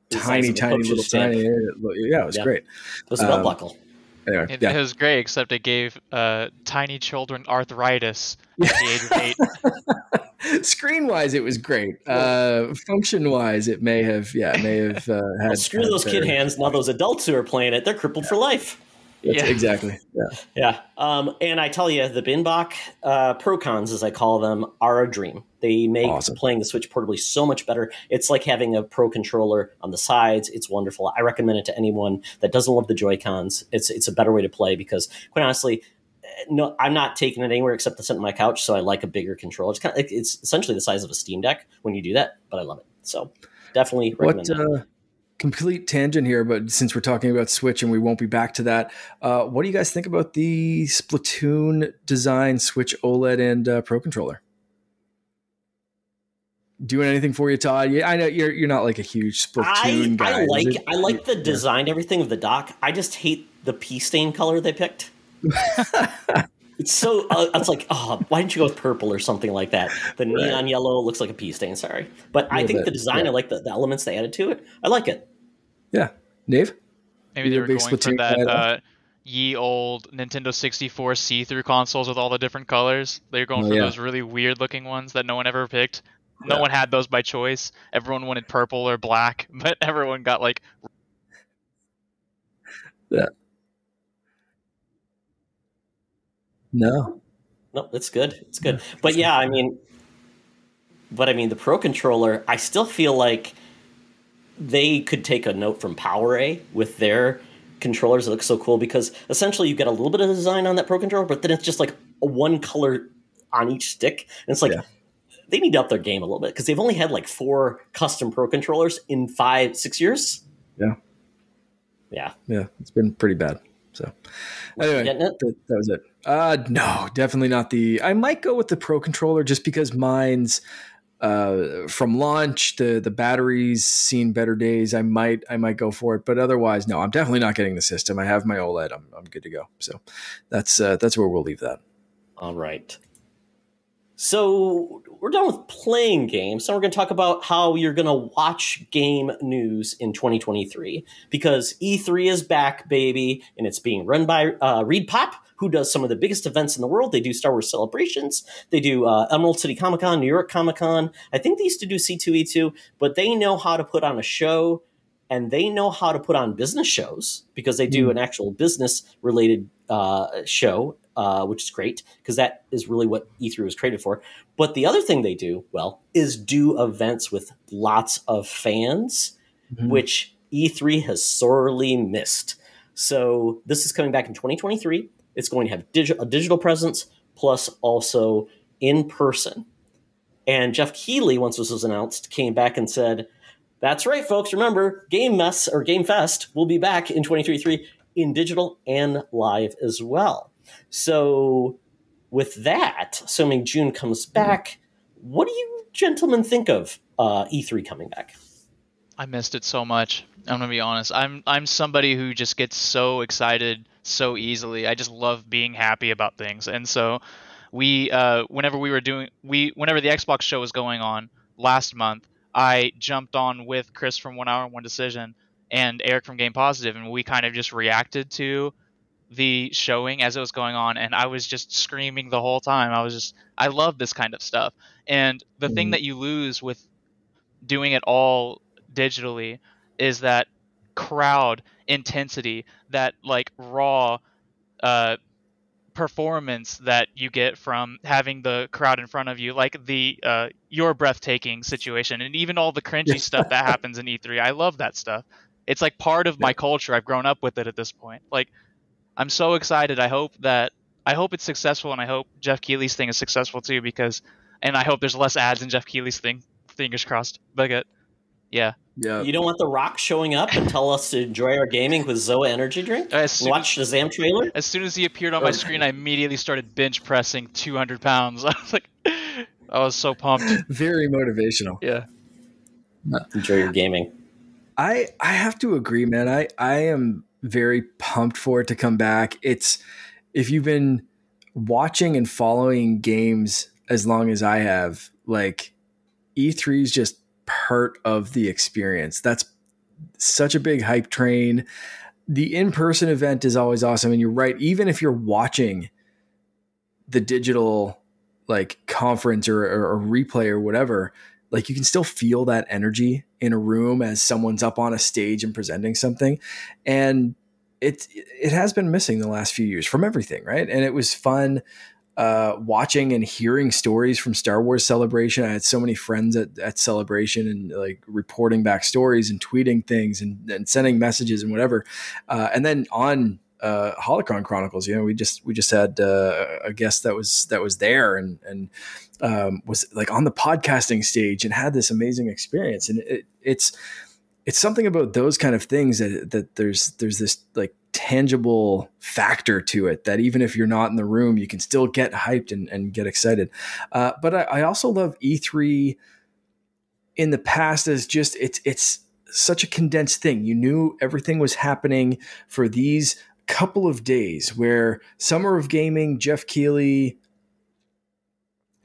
tiny little tiny. Yeah, it was great. It was a belt buckle. Anyway, it was great, except it gave tiny children arthritis at the age of 8. Screen wise, it was great. Function wise, it may have had. Well, screw those kid hands. Now those adults who are playing it, they're crippled for life. Exactly. Yeah. And I tell you, the Binbach Procons, as I call them, are a dream. They make playing the Switch portably so much better. It's like having a Pro controller on the sides. It's wonderful. I recommend it to anyone that doesn't love the Joy-Cons. It's a better way to play because, quite honestly, no, I'm not taking it anywhere except to sit on my couch. So I like a bigger controller. It's essentially the size of a Steam Deck when you do that, but I love it. So definitely recommend it. Complete tangent here, but since we're talking about Switch and we won't be back to that, what do you guys think about the Splatoon design Switch OLED and Pro controller? Doing anything for you, Todd? Yeah, I know you're not like a huge Splatoon guy. I like the design, everything of the dock. I just hate the pea stain color they picked. It's so. It's like, why didn't you go with purple or something like that? The neon yellow looks like a pea stain. Sorry, but I think the design. I like the elements they added to it. I like it. Yeah, Nave. Maybe they were going for that ye old Nintendo 64 see-through consoles with all the different colors. They were going for those really weird-looking ones that no one ever picked. No one had those by choice. Everyone wanted purple or black, but everyone got like. Yeah. No, it's good. It's good. But the Pro controller, I still feel like they could take a note from PowerA with their controllers that look so cool because essentially you get a little bit of design on that Pro controller, but then it's just like a one color on each stick. And it's like they need to up their game a little bit because they've only had like 4 custom Pro controllers in 5-6 years. Yeah. It's been pretty bad. So anyway, that was it. No, definitely not I might go with the Pro controller just because mine's from launch, the battery's seen better days. I might go for it, but otherwise, no, I'm definitely not getting the system. I have my OLED. I'm good to go. So that's where we'll leave that. All right. So we're done with playing games. So we're going to talk about how you're going to watch game news in 2023 because E3 is back, baby, and it's being run by Reed Pop, who does some of the biggest events in the world. They do Star Wars Celebrations. They do Emerald City Comic-Con, New York Comic-Con. I think they used to do C2E2, but they know how to put on a show and they know how to put on business shows because they do an actual business-related show, which is great because that is really what E3 was created for. But the other thing they do, is do events with lots of fans, which E3 has sorely missed. So this is coming back in 2023. It's going to have a digital presence plus also in person. And Jeff Keighley, once this was announced, came back and said, that's right, folks. Remember, Game Fest will be back in 2023 in digital and live as well. So with that, assuming June comes back, what do you gentlemen think of E3 coming back? I missed it so much. I'm gonna be honest. I'm somebody who just gets so excited so easily. I just love being happy about things. And so whenever the Xbox show was going on last month, I jumped on with Chris from 1 Hour 1 Decision and Eric from Game Positive, and we kind of just reacted to the showing as it was going on, and I was just screaming the whole time. I love this kind of stuff. And the thing that you lose with doing it all digitally is that crowd intensity, that like raw performance that you get from having the crowd in front of you, like the You're Breathtaking situation, and even all the cringy stuff that happens in E3. I love that stuff. It's like part of my culture. I've grown up with it at this point. Like, I'm so excited. I hope that I hope it's successful, and I hope Jeff Keighley's thing is successful too, and I hope there's less ads in Jeff Keighley's thing. Fingers crossed. But yeah. You don't want The Rock showing up and tell us to enjoy our gaming with Zoa energy drink? Watch the Shazam trailer? As soon as he appeared on my screen, I immediately started bench pressing 200 pounds. I was like, I was so pumped. Very motivational. Yeah. Enjoy your gaming. I have to agree, man. I am very pumped for it to come back. If you've been watching and following games as long as I have, like, E3 is just part of the experience. That's such a big hype train. The in-person event is always awesome. And you're right. Even if you're watching the digital like conference or replay or whatever, like you can still feel that energy in a room as someone's up on a stage and presenting something. And it has been missing the last few years from everything. Right. And it was fun watching and hearing stories from Star Wars Celebration. I had so many friends at Celebration and like reporting back stories and tweeting things and sending messages and whatever. And then on Holocron Chronicles, we just had a guest that was there and was like on the podcasting stage and had this amazing experience. And it's something about those kind of things that there's this like tangible factor to it that even if you're not in the room, you can still get hyped and get excited. But I also love E3 in the past as just, it's such a condensed thing. You knew everything was happening for these couple of days where Summer of Gaming, Jeff Keighley,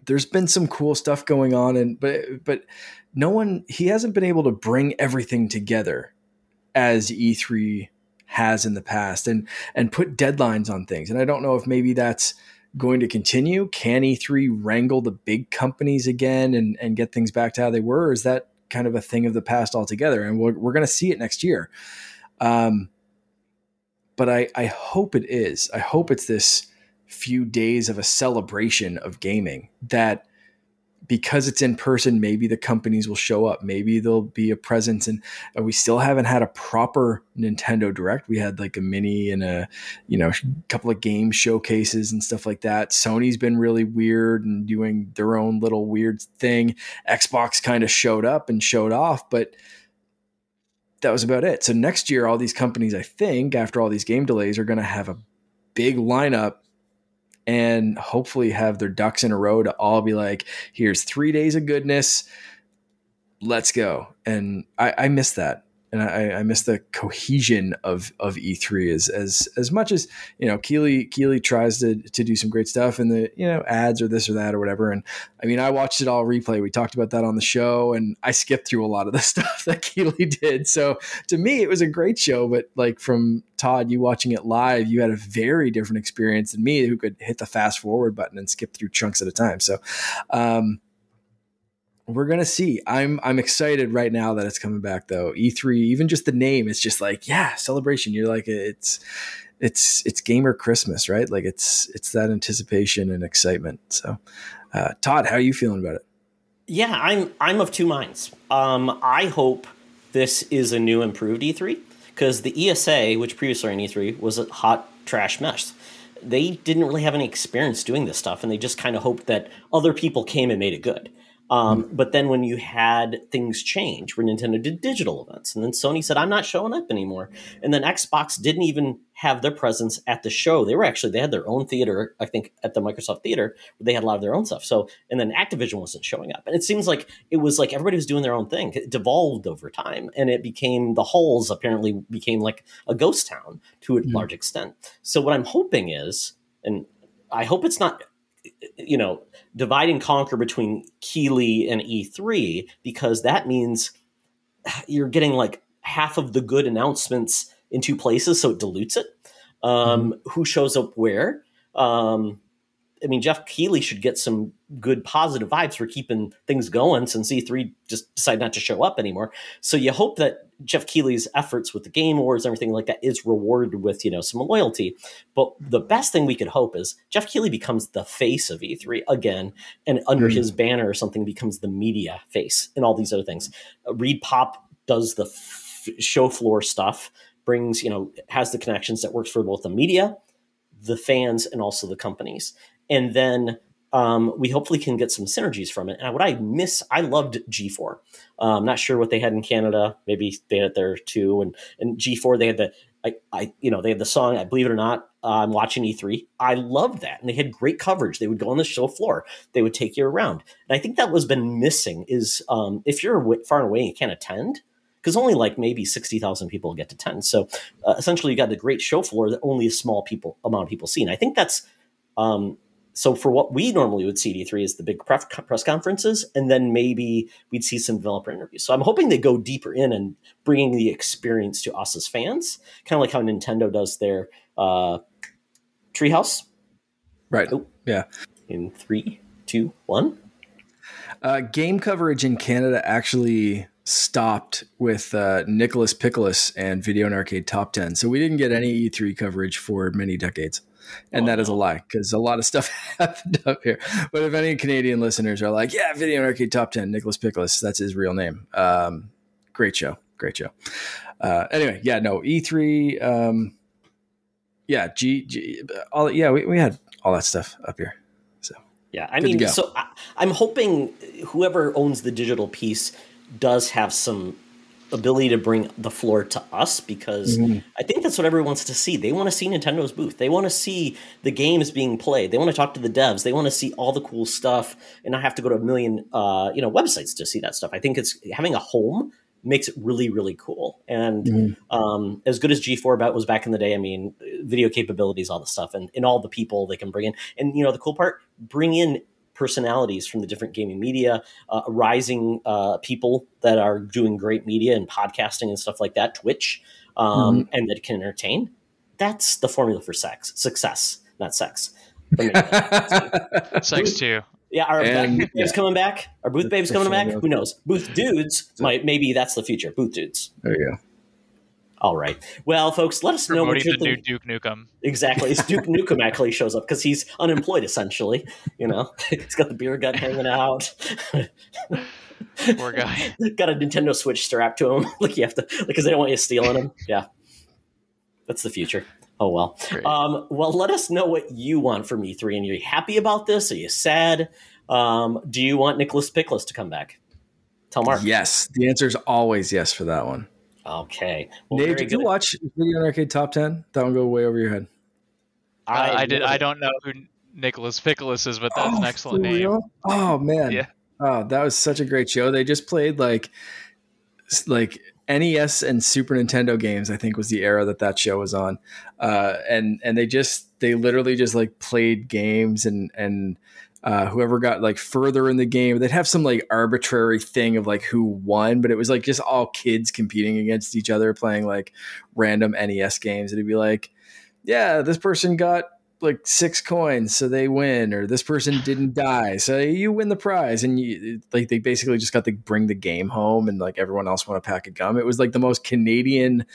there's been some cool stuff going on but he hasn't been able to bring everything together as E3 has in the past and put deadlines on things. And I don't know if maybe that's going to continue. Can E3 wrangle the big companies again and get things back to how they were? Or is that kind of a thing of the past altogether? And we're going to see it next year. But I hope it is. I hope it's this few days of a celebration of gaming that, because it's in person, maybe the companies will show up. Maybe there'll be a presence. And we still haven't had a proper Nintendo Direct. We had like a mini and a couple of game showcases and stuff like that. Sony's been really weird and doing their own little weird thing. Xbox kind of showed up and showed off, but that was about it. So next year, all these companies, I think, after all these game delays, are going to have a big lineup and hopefully have their ducks in a row to all be like, here's 3 days of goodness. Let's go. And I miss that. And I miss the cohesion of E3 as much as, Keighley tries to do some great stuff and the, ads or this or that or whatever. And I mean, I watched it all replay. We talked about that on the show and I skipped through a lot of the stuff that Keighley did. So to me, it was a great show, but like from Todd, you watching it live, you had a very different experience than me who could hit the fast forward button and skip through chunks at a time. So, we're going to see. I'm excited right now that it's coming back though. E3, even just the name, it's just like, yeah, celebration. You're like, it's gamer Christmas, right? Like it's that anticipation and excitement. So, Todd, how are you feeling about it? Yeah, I'm of two minds. I hope this is a new improved E3 because the ESA, which previously ran E3, was a hot trash mess. They didn't really have any experience doing this stuff, and they just kind of hoped that other people came and made it good. But then when you had things change, where Nintendo did digital events, and then Sony said, I'm not showing up anymore. And then Xbox didn't even have their presence at the show. They had their own theater, I think, at the Microsoft Theater, where they had a lot of their own stuff. So, and then Activision wasn't showing up. And it seems like it was like everybody was doing their own thing. It devolved over time. And it became, the halls apparently became like a ghost town to a large extent. So what I'm hoping is, and I hope it's not, divide and conquer between Keighley and E3, because that means you're getting like half of the good announcements in two places, so it dilutes it. Who shows up where? I mean, Jeff Keighley should get some good positive vibes for keeping things going since E3 just decided not to show up anymore. So you hope that Jeff Keighley's efforts with the Game Awards and everything like that is rewarded with, some loyalty. But the best thing we could hope is Jeff Keighley becomes the face of E3 again, and under his banner or something becomes the media face and all these other things. Reed Pop does the show floor stuff, brings, has the connections that works for both the media, the fans and also the companies. And then we hopefully can get some synergies from it. And I loved G4. I'm not sure what they had in Canada. Maybe they had it there too. And G4, they had they had the song, I Believe It or Not, I'm watching E3. I loved that. And they had great coverage. They would go on the show floor. They would take you around. And I think that was been missing is if you're far and away and you can't attend, because only like maybe 60,000 people get to attend. So essentially you got the great show floor that only a small amount of people see. And I think that's so for what we normally would see at E3 is the big press conferences, and then maybe we'd see some developer interviews. So I'm hoping they go deeper in and bringing the experience to us as fans, kind of like how Nintendo does their Treehouse. Right. Oh, yeah. In 3, 2, 1. Game coverage in Canada actually stopped with Nicholas Pickles and Video and Arcade Top 10. So we didn't get any E3 coverage for many decades. And that is a lie because a lot of stuff happened up here. But if any Canadian listeners are like, yeah, Video and Arcade Top 10, Nicholas Pickles, that's his real name. Great show. Anyway, yeah, no, E3, we had all that stuff up here. So yeah, I mean, so I'm hoping whoever owns the digital piece does have some ability to bring the floor to us, because I think that's what everyone wants to see. They want to see Nintendo's booth. They want to see the games being played. They want to talk to the devs. They want to see all the cool stuff and not have to go to a million websites to see that stuff. I think it's having a home makes it really, really cool. And as good as G4 was back in the day, I mean, video capabilities, all the stuff, and all the people they can bring in. And, the cool part, bring in personalities from the different gaming media, rising people that are doing great media and podcasting and stuff like that, Twitch, and that can entertain. That's the formula for success, not sex. Sex too. Yeah, our booth babes coming back. Our booth babes coming back. Who knows? Booth dudes maybe that's the future. Booth dudes. There you go. All right. Well, folks, let us know what you're thinking. New Duke Nukem. Exactly. It's Duke Nukem actually shows up because he's unemployed, essentially. He's got the beer gut hanging out. Poor guy. Got a Nintendo Switch strapped to him. Because they don't want you stealing him. Yeah. That's the future. Oh, well. Well, let us know what you want from E3. And are you happy about this? Are you sad? Do you want Nicholas Pickles to come back? Tell Mark. Yes. The answer is always yes for that one. Okay. Well, Nave, did you watch Video and Arcade Top 10? That one go way over your head. I did. I don't know who Nicholas Pickles is, but that's an excellent name. Oh, man. Yeah. Oh, that was such a great show. They just played like NES and Super Nintendo games, I think was the era that show was on. And they literally just like played games and whoever got like further in the game, they'd have some like arbitrary thing of like who won, but it was like just all kids competing against each other playing like random NES games. It'd be like, yeah, this person got like 6 coins, so they win, or this person didn't die, so you win the prize. And they basically just got to bring the game home, and like everyone else won a pack of gum. It was like the most Canadian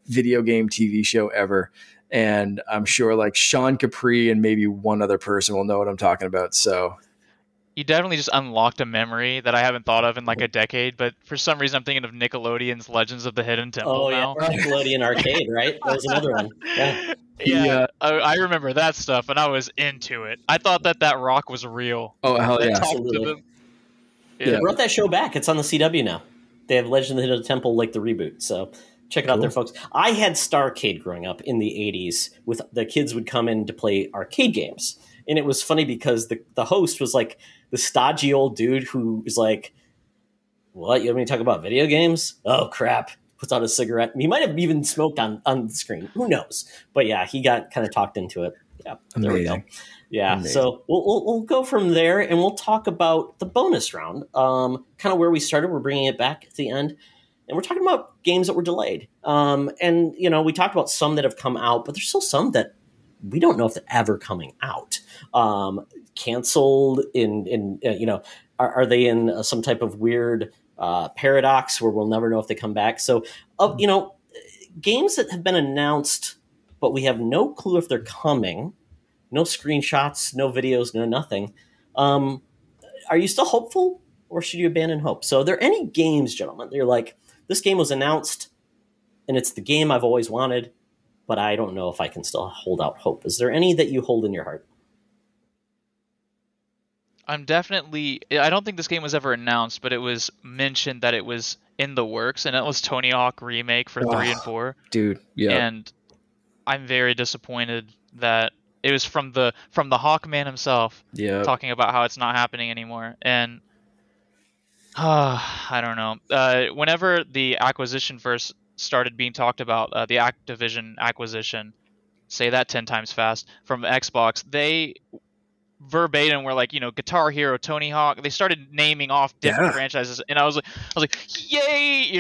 video game TV show ever. And I'm sure like Sean Capri and maybe one other person will know what I'm talking about. So you definitely just unlocked a memory that I haven't thought of in like a decade, but for some reason I'm thinking of Nickelodeon's Legends of the Hidden Temple now. Yeah, Nickelodeon Arcade, right? That was another one. Yeah. Yeah, I remember that stuff, and I was into it. I thought that rock was real. Oh, hell yeah. Absolutely. They brought that show back. It's on the CW now. They have Legend of the Hidden Temple, like the reboot. So check it out there, folks. I had Starcade growing up in the 80s. With the kids would come in to play arcade games. And it was funny because the host was like the stodgy old dude who was like, what? You want me to talk about video games? Oh, crap. Puts out a cigarette. He might have even smoked on the screen. Who knows? But yeah, he got kind of talked into it. Yeah, there we go. Yeah, amazing. So we'll go from there, and we'll talk about the bonus round, kind of where we started. We're bringing it back at the end, and we're talking about games that were delayed. And we talked about some that have come out, but there's still some that we don't know if they're ever coming out. Canceled are they in some type of weird paradox where we'll never know if they come back? So, games that have been announced, but we have no clue if they're coming, no screenshots, no videos, no nothing. Are you still hopeful, or should you abandon hope? So are there any games, gentlemen, that you're like, this game was announced and it's the game I've always wanted, but I don't know if I can still hold out hope. Is there any that you hold in your heart? I don't think this game was ever announced, but it was mentioned that it was in the works, and it was Tony Hawk remake for 3 and 4. Dude, yeah. And I'm very disappointed that it was from the Hawkman himself talking about how it's not happening anymore. And I don't know. Whenever the acquisition first started being talked about, the Activision acquisition, say that 10 times fast, from Xbox, they verbatim were like, Guitar Hero, Tony Hawk. They started naming off different franchises, and I was like, yay!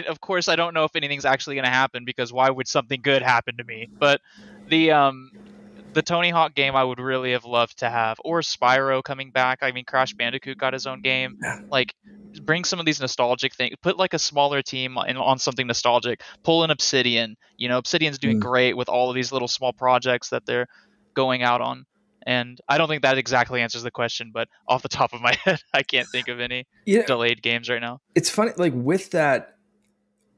Of course, I don't know if anything's actually going to happen, because why would something good happen to me? But the Tony Hawk game I would really have loved to have, or Spyro coming back. I mean, Crash Bandicoot got his own game. Like, bring some of these nostalgic things. Put like a smaller team on something nostalgic. Pull in Obsidian. Obsidian's doing great with all of these little small projects that they're going out on. And I don't think that exactly answers the question, but off the top of my head, I can't think of any delayed games right now. It's funny, like with that,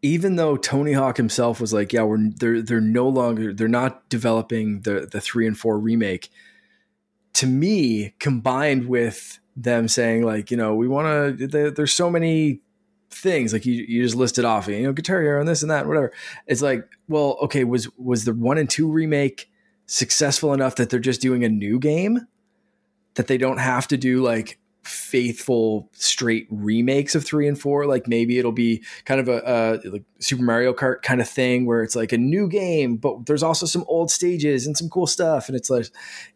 even though Tony Hawk himself was like, they're not developing the 3 and 4 remake. To me, combined with them saying like, we want to, there's so many things like you just listed off, Guitar Hero and this and that, and whatever. It's like, well, okay, was the 1 and 2 remake successful enough that they're just doing a new game, that they don't have to do like faithful straight remakes of 3 and 4? Like maybe it'll be kind of a like Super Mario Kart kind of thing where it's like a new game, but there's also some old stages and some cool stuff. And it's like,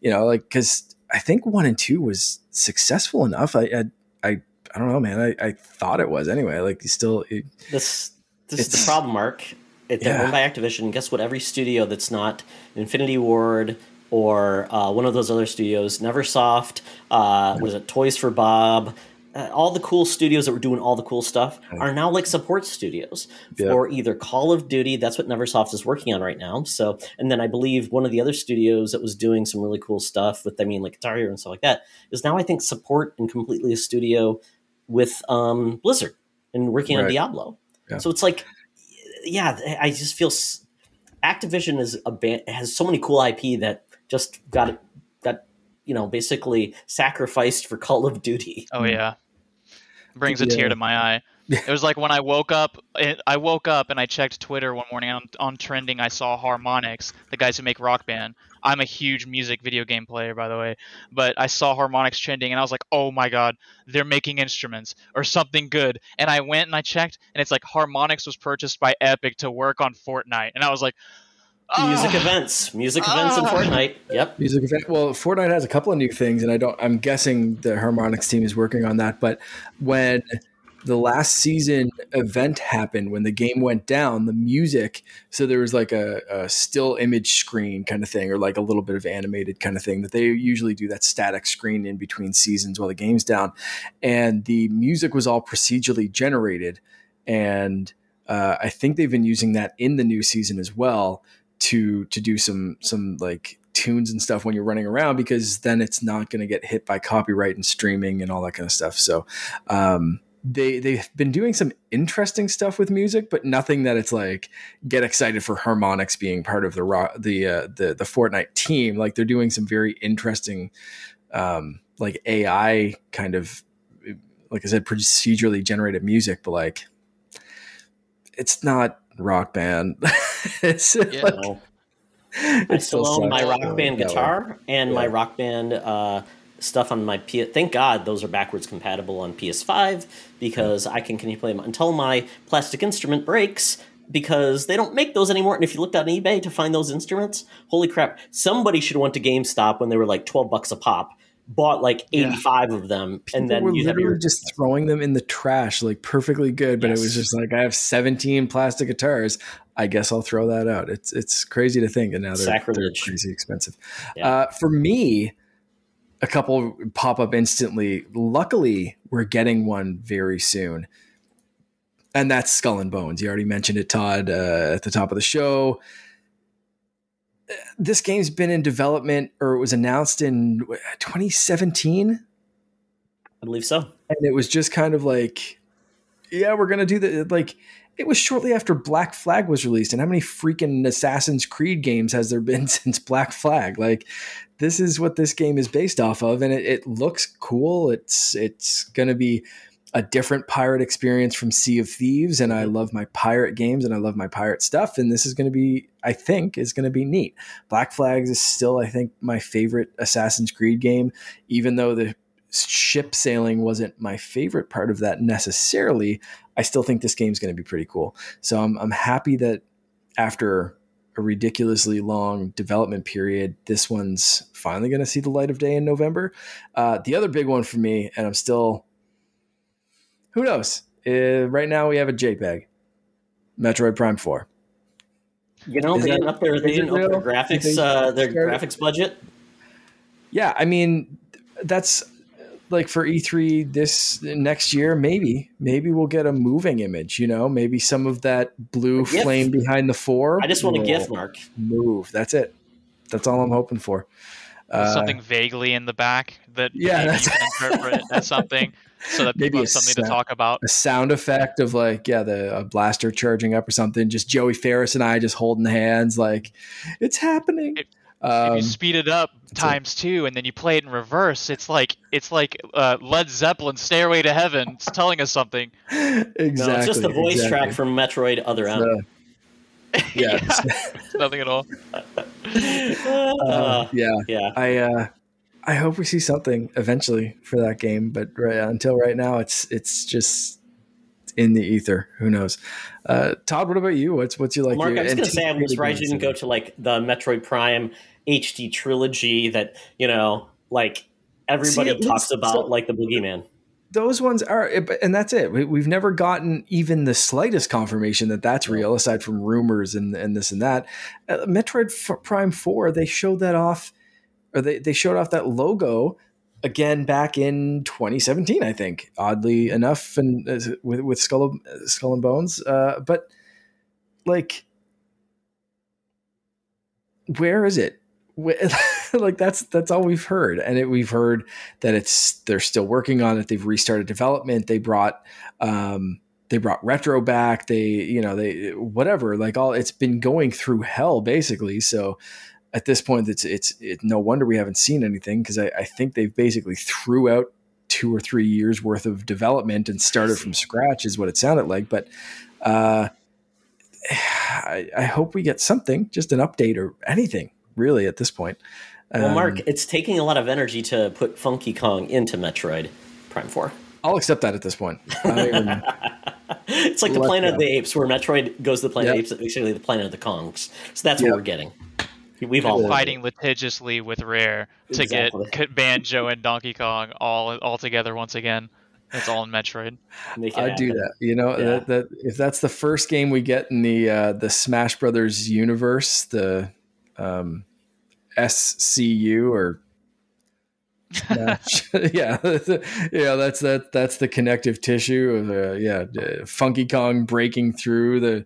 because I think 1 and 2 was successful enough. I don't know, man. I thought it was anyway. Like this is the problem, Mark. They're owned by Activision. Guess what? Every studio that's not Infinity Ward or one of those other studios, Neversoft, what is it, Toys for Bob, all the cool studios that were doing all the cool stuff are now like support studios for either Call of Duty. That's what Neversoft is working on right now. So, and then I believe one of the other studios that was doing some really cool stuff with, like Guitar Hero and stuff like that, is now I think support and completely a studio with Blizzard and working on Diablo. Yeah. So it's like, I just feel Activision is has so many cool IP that just got basically sacrificed for Call of Duty. Oh yeah, brings a tear to my eye. It was like when I woke up and I checked Twitter one morning on trending. I saw Harmonix, the guys who make Rock Band. I'm a huge music video game player, by the way, but I saw Harmonix trending and I was like, oh my God, they're making instruments or something good. And I went and I checked and it's like Harmonix was purchased by Epic to work on Fortnite. And I was like, Music events in Fortnite. Yep. Music event. Well, Fortnite has a couple of new things and I'm guessing the Harmonix team is working on that. But when the last season event happened, when the game went down, the music, so there was like a still image screen kind of thing, or like a little bit of animated kind of thing that they usually do, that static screen in between seasons while the game's down. And the music was all procedurally generated. And I think they've been using that in the new season as well to do some like tunes and stuff when you're running around, because then it's not going to get hit by copyright and streaming and all that kind of stuff. So, they've been doing some interesting stuff with music, but nothing that it's like get excited for Harmonix being part of the Fortnite team. Like they're doing some very interesting, like AI kind of, like I said, procedurally generated music, but like it's not Rock Band. It's I still own my Rock Band guitar and my Rock Band stuff on my thank God those are backwards compatible on PS5, because I can continue to play them until my plastic instrument breaks, because they don't make those anymore. And if you looked on eBay to find those instruments, holy crap, somebody should have went to GameStop when they were like $12 a pop, bought like 85 of them, and then you were just throwing them in the trash, like perfectly good, but it was just like, I have 17 plastic guitars, I guess I'll throw that out. It's crazy to think, and now they're crazy expensive. For me, a couple pop up instantly. Luckily, we're getting one very soon, and that's Skull and Bones. You already mentioned it, Todd, at the top of the show. This game's been in development, or it was announced in 2017. I believe so. And it was just kind of like, yeah, we're going to do that. Like, it was shortly after Black Flag was released. And how many freaking Assassin's Creed games has there been since Black Flag? Like, this is what this game is based off of, and it looks cool. It's going to be a different pirate experience from Sea of Thieves, and I love my pirate games and I love my pirate stuff, and this is going to be, I think, is going to be neat. Black Flag is still, I think, my favorite Assassin's Creed game, even though the ship sailing wasn't my favorite part of that necessarily. I still think this game's going to be pretty cool. So I'm happy that after a ridiculously long development period, this one's finally going to see the light of day in November. The other big one for me, and I'm still, who knows? Right now we have a JPEG, Metroid Prime 4. You know, they didn't up their graphics, their graphics budget. Yeah, I mean, that's like for E3 this next year, maybe we'll get a moving image, you know, maybe some of that blue flame behind the 4. I just want a GIF, Mark. Move. That's it. That's all I'm hoping for. Something vaguely in the back that you can interpret as something, so that people have something to talk about. A sound effect of like, a blaster charging up or something. Just Joey Ferris and I just holding hands like, it's happening. If you speed it up ×2 and then you play it in reverse, it's like Led Zeppelin's "Stairway to Heaven." It's telling us something. Exactly. No, it's just the voice track from Metroid Other M. Yeah, nothing at all. I hope we see something eventually for that game, but until right now, it's just in the ether. Who knows? Todd, what about you? What's your like? Mark, I was going to say, I'm surprised you didn't go to like the Metroid Prime HD trilogy that, you know, like everybody talks about, like the Boogeyman. Those ones are, and that's it. We've never gotten even the slightest confirmation that that's real, aside from rumors and this and that. Metroid Prime 4, they showed that off, or they showed off that logo again back in 2017, I think, oddly enough, and with Skull and Bones. But like, where is it? Like that's all we've heard, and we've heard that they're still working on it. They've restarted development. They brought retro back. They whatever, like it's been going through hell basically. So at this point, it's no wonder we haven't seen anything, because I think they've basically threw out 2 or 3 years worth of development and started from scratch, is what it sounded like. But I hope we get something, just an update or anything, really, at this point. Well, Mark, it's taking a lot of energy to put Funky Kong into Metroid Prime 4. I'll accept that at this point. It's like the Planet of the Apes, where Metroid goes to the Planet of the Apes, basically the Planet of the Kongs. So that's what we're getting. We've all fighting litigiously with Rare to get Banjo and Donkey Kong all together once again. It's all in Metroid. I'd do that. You know, that if that's the first game we get in the Smash Brothers universe, the SCU or Smash, that's the connective tissue of Funky Kong breaking through the.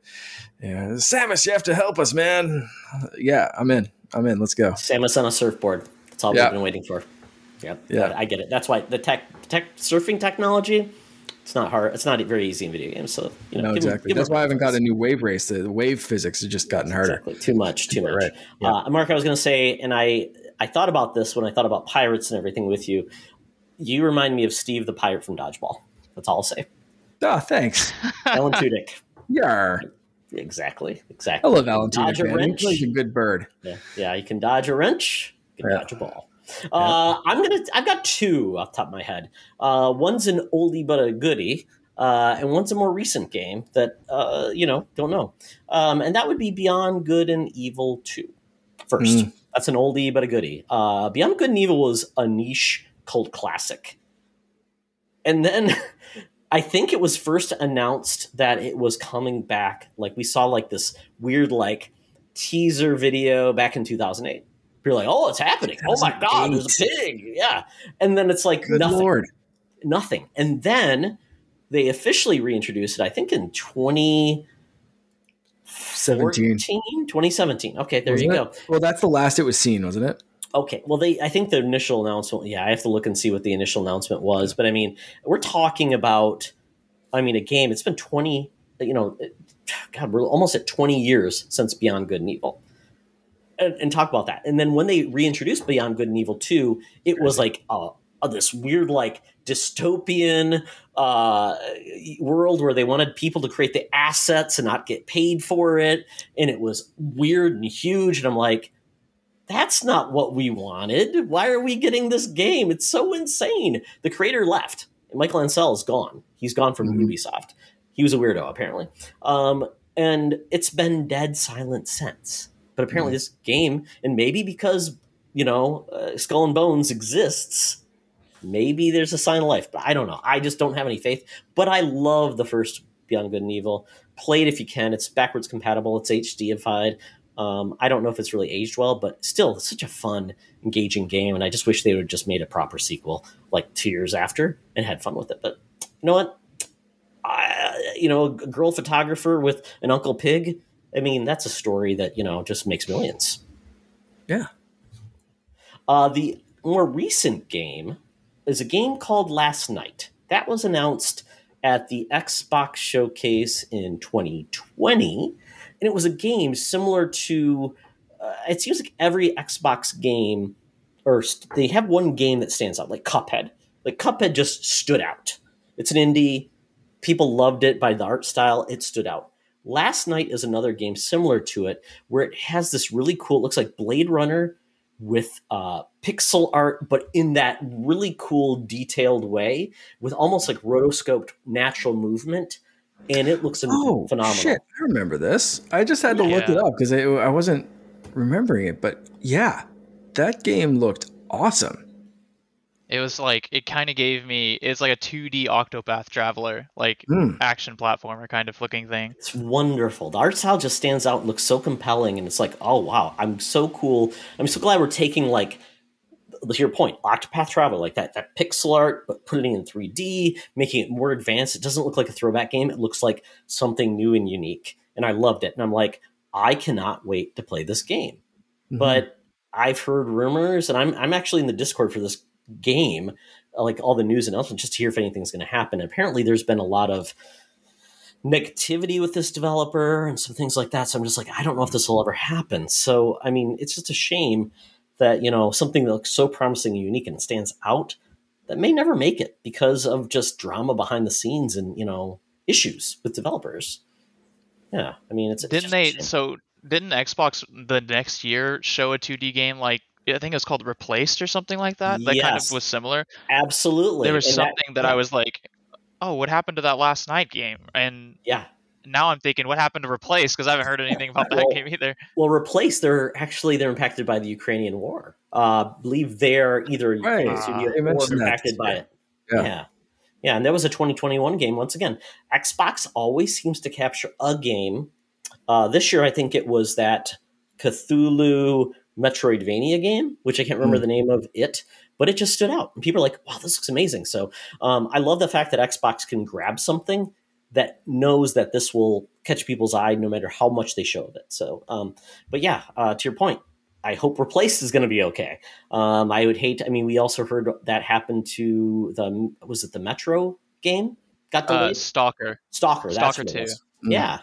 Yeah, Samus, you have to help us, man. Yeah, I'm in. Let's go. Samus on a surfboard. That's all we've been waiting for. Yep. Yeah, I get it. That's why the surfing technology, it's not hard. It's not very easy in video games. So exactly. That's why I haven't got a new wave race. The wave physics has just gotten harder. Exactly. Too much. Right. Yeah. Mark, I was going to say, and I thought about this when I thought about pirates and everything with you. You remind me of Steve the pirate from Dodgeball. That's all I'll say. Oh, thanks, Alan Tudyk. Yeah. Exactly. I love Alan Tudyk. He's a good bird. Yeah. You can dodge a wrench. You can dodge a ball. I've got 2 off the top of my head. One's an oldie but a goodie, and one's a more recent game that don't know. And that would be Beyond Good and Evil 2. First, that's an oldie but a goodie. Beyond Good and Evil was a niche cult classic, and then I think it was first announced that it was coming back. Like, we saw like this weird like teaser video back in 2008. You're like, oh, it's happening. Oh my God, there's a pig. Yeah. And then it's like nothing. And then they officially reintroduced it, I think in 2017. Okay, there you go. Well, that's the last it was seen, wasn't it? Okay. Well, I think the initial announcement, I have to look and see what the initial announcement was. But I mean, we're talking about, a game. It's been 20 God, we're almost at 20 years since Beyond Good and Evil. And talk about that. And then when they reintroduced Beyond Good and Evil 2, it was like this weird, like, dystopian world where they wanted people to create the assets and not get paid for it. And it was weird and huge. And I'm like, that's not what we wanted. Why are we getting this game? It's so insane. The creator left. Michael Ansel is gone. He's gone from Ubisoft. He was a weirdo, apparently. And it's been dead silent since. But apparently this game, and maybe because, Skull and Bones exists, maybe there's a sign of life. But I don't know. I just don't have any faith. But I love the first Beyond Good and Evil. Play it if you can. It's backwards compatible. It's HDified. I don't know if it's really aged well, but still, it's such a fun, engaging game. And I just wish they would have just made a proper sequel like 2 years after and had fun with it. But you know what? A girl photographer with an Uncle Pig. I mean, that's a story that, just makes millions. Yeah. The more recent game is a game called Last Night. That was announced at the Xbox Showcase in 2020. And it was a game similar to, it seems like every Xbox game, or they have one game that stands out, like Cuphead. Like Cuphead just stood out. It's an indie. People loved it by the art style. It stood out. Last Night is another game similar to it, where it has this really cool, it looks like Blade Runner with pixel art, but in that really cool, detailed way, with almost like rotoscoped natural movement. And it looks phenomenal. Shit, I remember this. I just had to look it up because I wasn't remembering it. But yeah, that game looked awesome. It was like, it kind of gave me, it's like a 2D Octopath Traveler, like action platformer kind of looking thing. It's wonderful. The art style just stands out and looks so compelling. And it's like, oh, wow, I'm so cool. I'm so glad we're taking, like, to your point, Octopath Traveler, like that pixel art, but putting it in 3D, making it more advanced. It doesn't look like a throwback game. It looks like something new and unique. And I loved it. And I'm like, I cannot wait to play this game. Mm-hmm. But I've heard rumors, and I'm actually in the Discord for this game, like all the news announcements, just to hear if anything's going to happen. And apparently there's been a lot of negativity with this developer and some things like that. So I'm just like, I don't know if this will ever happen. So, I mean, it's just a shame that, something that looks so promising and unique and stands out that may never make it because of just drama behind the scenes and, issues with developers. Yeah. I mean, didn't Xbox the next year show a 2D game like, I think it was called Replaced or something like that. That kind of was similar. Absolutely. There was something that I was like, oh, what happened to that Last Night game? And now I'm thinking, what happened to Replaced? Because I haven't heard anything about that game either. Well, Replaced, they're impacted by the Ukrainian war. I believe they're either studio or impacted by it. Yeah. And that was a 2021 game. Once again, Xbox always seems to capture a game. This year, I think it was that Cthulhu Metroidvania game, which I can't remember the name of it, but it just stood out. And people are like, wow, this looks amazing. So I love the fact that Xbox can grab something that knows that this will catch people's eye no matter how much they show of it. So, but yeah, to your point, I hope Replaced is going to be okay. I would hate, we also heard that happened to the Metro game? Got delayed? Stalker. That's Stalker what it 2. was. Yeah.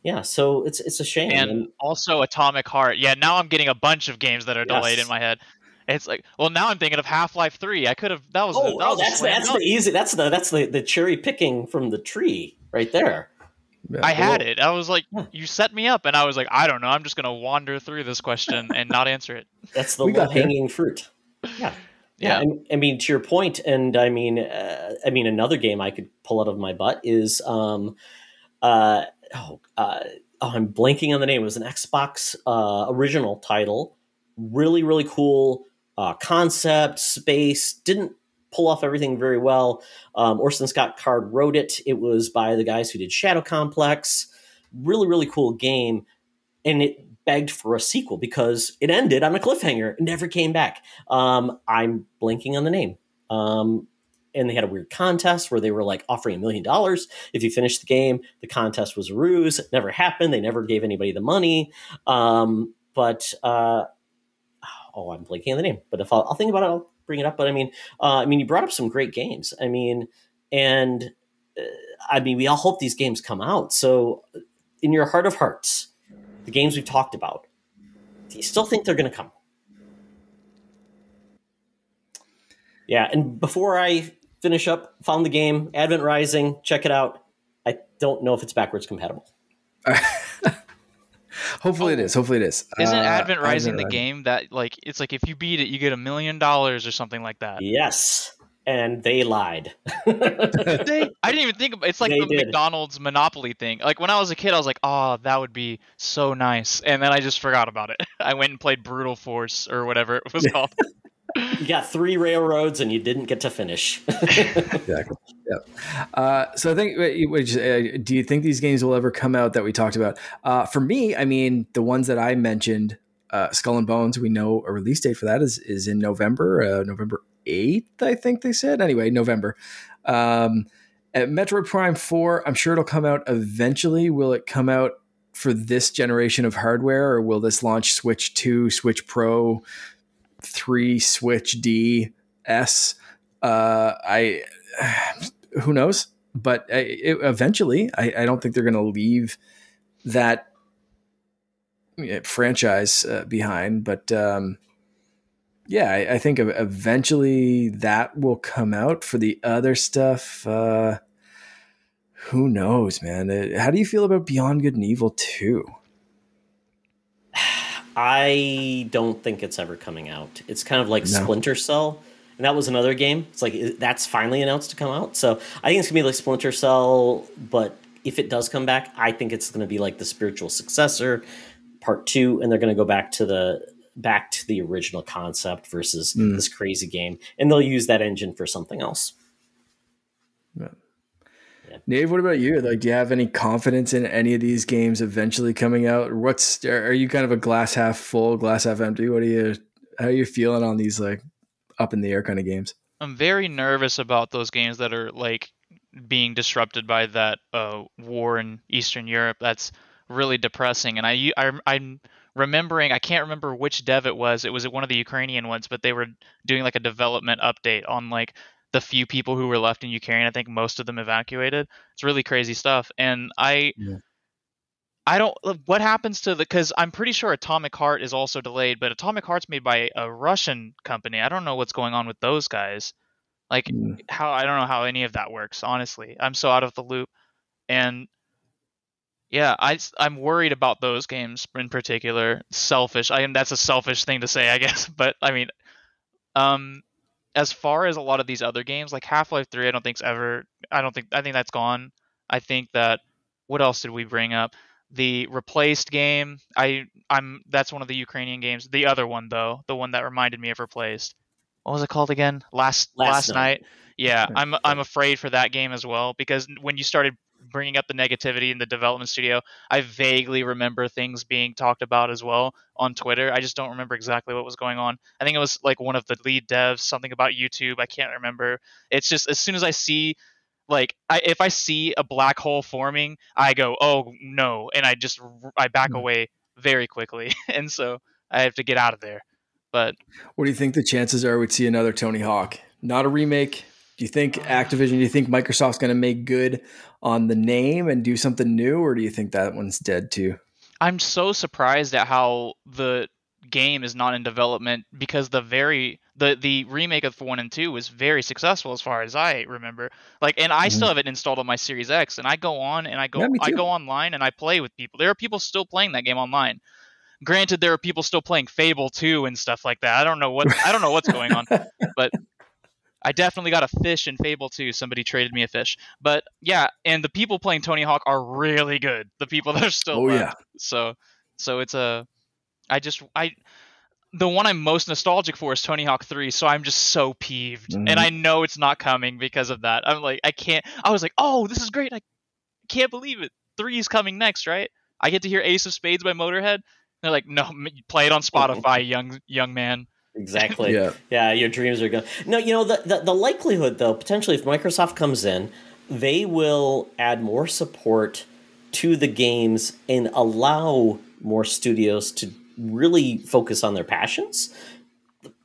Yeah, so it's a shame. And also Atomic Heart. Yeah, now I'm getting a bunch of games that are delayed in my head. It's like, well, now I'm thinking of Half-Life 3. I could have. That's the easy. That's the cherry picking from the tree right there. I had it. I was like, you set me up, and I was like, I don't know. I'm just gonna wander through this question and not answer it. That's the low-hanging fruit. Yeah. Yeah. I mean, to your point, and I mean, another game I could pull out of my butt is I'm blanking on the name. It was an Xbox original title. Really, really cool concept, space. Didn't pull off everything very well. Orson Scott Card wrote it. It was by the guys who did Shadow Complex. Really, really cool game. And it begged for a sequel because it ended on a cliffhanger. It never came back. I'm blanking on the name. And they had a weird contest where they were like offering $1 million if you finished the game. The contest was a ruse. It never happened. They never gave anybody the money. I'm blanking on the name. But if I'll think about it, I'll bring it up. But I mean, you brought up some great games. I mean, and I mean, we all hope these games come out. So in your heart of hearts, the games we've talked about, do you still think they're going to come? Yeah, and before I finish up, found the game, Advent Rising, check it out. I don't know if it's backwards compatible. Hopefully it is. Hopefully it is. Isn't Advent Rising the game that, like, it's like if you beat it, you get $1 million or something like that? Yes, and they lied. I didn't even think about it. It's like the McDonald's Monopoly thing. Like, when I was a kid, I was like, oh, that would be so nice. And then I just forgot about it. I went and played Brutal Force or whatever it was called. You got 3 railroads and you didn't get to finish. Exactly. Yeah. So I think, do you think these games will ever come out that we talked about? For me, I mean, the ones that I mentioned, Skull and Bones, we know a release date for that is in November, November 8th, I think they said. Anyway, November. At Metroid Prime 4, I'm sure it'll come out eventually. Will it come out for this generation of hardware, or will this launch Switch 2, Switch Pro, 3, Switch D, S? Who knows? But eventually, I don't think they're going to leave that franchise behind. But yeah, I think eventually that will come out. For the other stuff, who knows, man? How do you feel about Beyond Good and Evil 2? I don't think it's ever coming out. It's kind of like Splinter Cell. And that was another game. It's like, that's finally announced to come out. So I think it's going to be like Splinter Cell, but if it does come back, I think it's going to be like the spiritual successor, part 2, and they're going to go back to the original concept versus this crazy game. And they'll use that engine for something else. Yeah. Nave, what about you? Like, do you have any confidence in any of these games eventually coming out? Or are you kind of a glass half full, glass half empty? How are you feeling on these, like, up in the air kind of games? I'm very nervous about those games that are, like, being disrupted by that war in Eastern Europe. That's really depressing. And I'm remembering, I can't remember which dev it was. It was one of the Ukrainian ones, but they were doing like a development update on like the few people who were left in Ukraine. I think most of them evacuated. It's really crazy stuff. And I don't, what happens to because I'm pretty sure Atomic Heart is also delayed, but Atomic Heart's made by a Russian company. I don't know what's going on with those guys. Like I don't know how any of that works, honestly. I'm so out of the loop. And yeah, I'm worried about those games in particular. Selfish. That's a selfish thing to say, I guess. But I mean, as far as a lot of these other games, like Half-Life 3, I think that's gone. I think that, what else did we bring up? The Replaced game. That's one of the Ukrainian games. The other one though, the one that reminded me of Replaced. What was it called again? Last night. Yeah, I'm afraid for that game as well, because when you started bringing up the negativity in the development studio, I vaguely remember things being talked about as well on Twitter. I just don't remember exactly what was going on. I think it was like one of the lead devs, something about YouTube. I can't remember. It's just, as soon as I see, if I see a black hole forming, I go, oh no, and I back away very quickly, and so I have to get out of there. But what do you think the chances are we'd see another Tony Hawk? Not a remake. Do you think Activision, do you think Microsoft's going to make good on the name and do something new, or do you think that one's dead too? I'm so surprised at how the game is not in development, because the remake of 1 and 2 was very successful as far as I remember. And I still have it installed on my Series X, and I go on and I go online and I play with people. There are people still playing that game online. Granted, there are people still playing Fable 2 and stuff like that. I don't know what's going on, but I definitely got a fish in Fable 2. Somebody traded me a fish. But yeah, and the people playing Tony Hawk are really good. The people that are still left. So it's the one I'm most nostalgic for is Tony Hawk 3, so I'm just so peeved. And I know it's not coming because of that. I'm like, I was like, oh, this is great. I can't believe it. 3 is coming next, right? I get to hear Ace of Spades by Motorhead. They're like, no, play it on Spotify, young man. Exactly. Yeah, your dreams are gone. No, the likelihood, though, potentially, if Microsoft comes in, they will add more support to the games and allow more studios to really focus on their passions.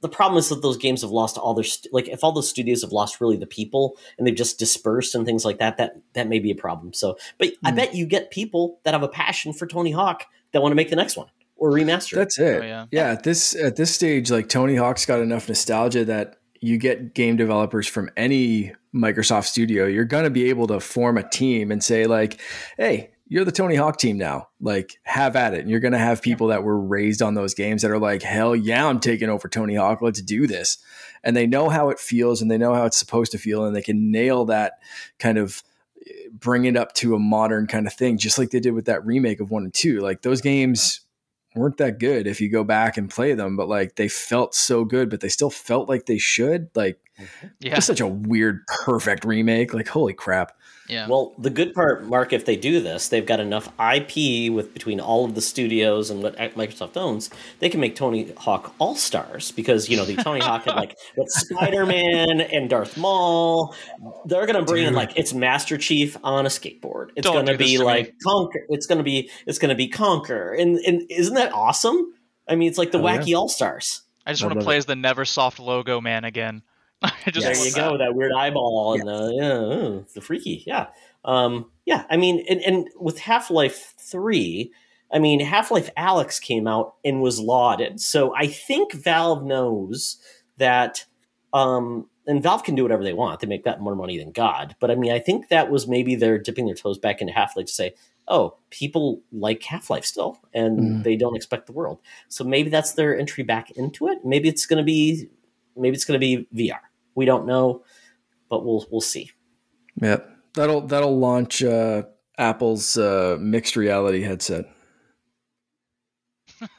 the problem is that those games have lost all their like if all those studios have lost really the people and they've just dispersed and things like that, that may be a problem. So, but I bet you get people that have a passion for Tony Hawk that want to make the next one or remaster. That's it. Oh, yeah. At this stage, like Tony Hawk's got enough nostalgia that you get game developers from any Microsoft studio. You're going to be able to form a team and say like, hey, you're the Tony Hawk team now, like have at it. And you're going to have people that were raised on those games that are like, hell yeah, I'm taking over Tony Hawk. Let's do this. And they know how it feels and they know how it's supposed to feel. And they can nail that kind of bring it up to a modern kind of thing, just like they did with that remake of 1 and 2. Like those games weren't that good if you go back and play them, but like they felt so good, but they still felt like they should. Like just such a weird, perfect remake. Like, holy crap. Yeah. Well, the good part, Mark, if they do this, they've got enough IP with between all of the studios and what Microsoft owns, they can make Tony Hawk All-Stars because, you know, the Tony Hawk had like with Spider-Man and Darth Maul. They're going to bring in like it's Master Chief on a skateboard. It's going to be like Conquer. It's going to be Conquer. And isn't that awesome? I mean, it's like the wacky All-Stars. I just want to play as the Neversoft logo man again. There you go, that weird eyeball and the freaky, I mean, and with Half-Life 3, I mean, Half-Life Alyx came out and was lauded, so I think Valve knows that, and Valve can do whatever they want; they make that more money than God. But I mean, I think that was maybe they're dipping their toes back into Half-Life to say, oh, people like Half-Life still, and they don't expect the world, so maybe that's their entry back into it. Maybe it's going to be VR. We don't know, but we'll see. Yep, that'll launch Apple's mixed reality headset.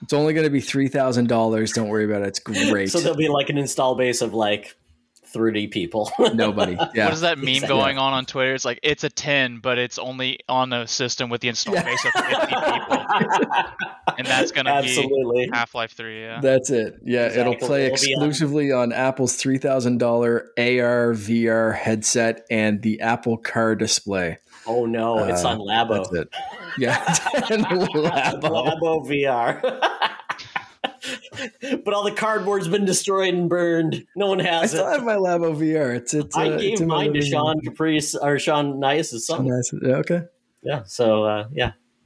It's only going to be $3,000. Don't worry about it. It's great. So there'll be like an install base of like 30 people. Nobody. Yeah. What is that meme going on Twitter? It's like it's a 10, but it's only on a system with the install base of 50 people, and that's going to be Half-Life 3. Yeah, that's it. Yeah, exactly. It'll play exclusively on Apple's $3,000 AR VR headset and the Apple Car display. Oh no, it's on Labo. That's it. Yeah, Labo VR. But all the cardboard's been destroyed and burned. No one has I still have my Labo VR. I gave mine to Sean Caprice or Sean Nice's son. Okay. Yeah. So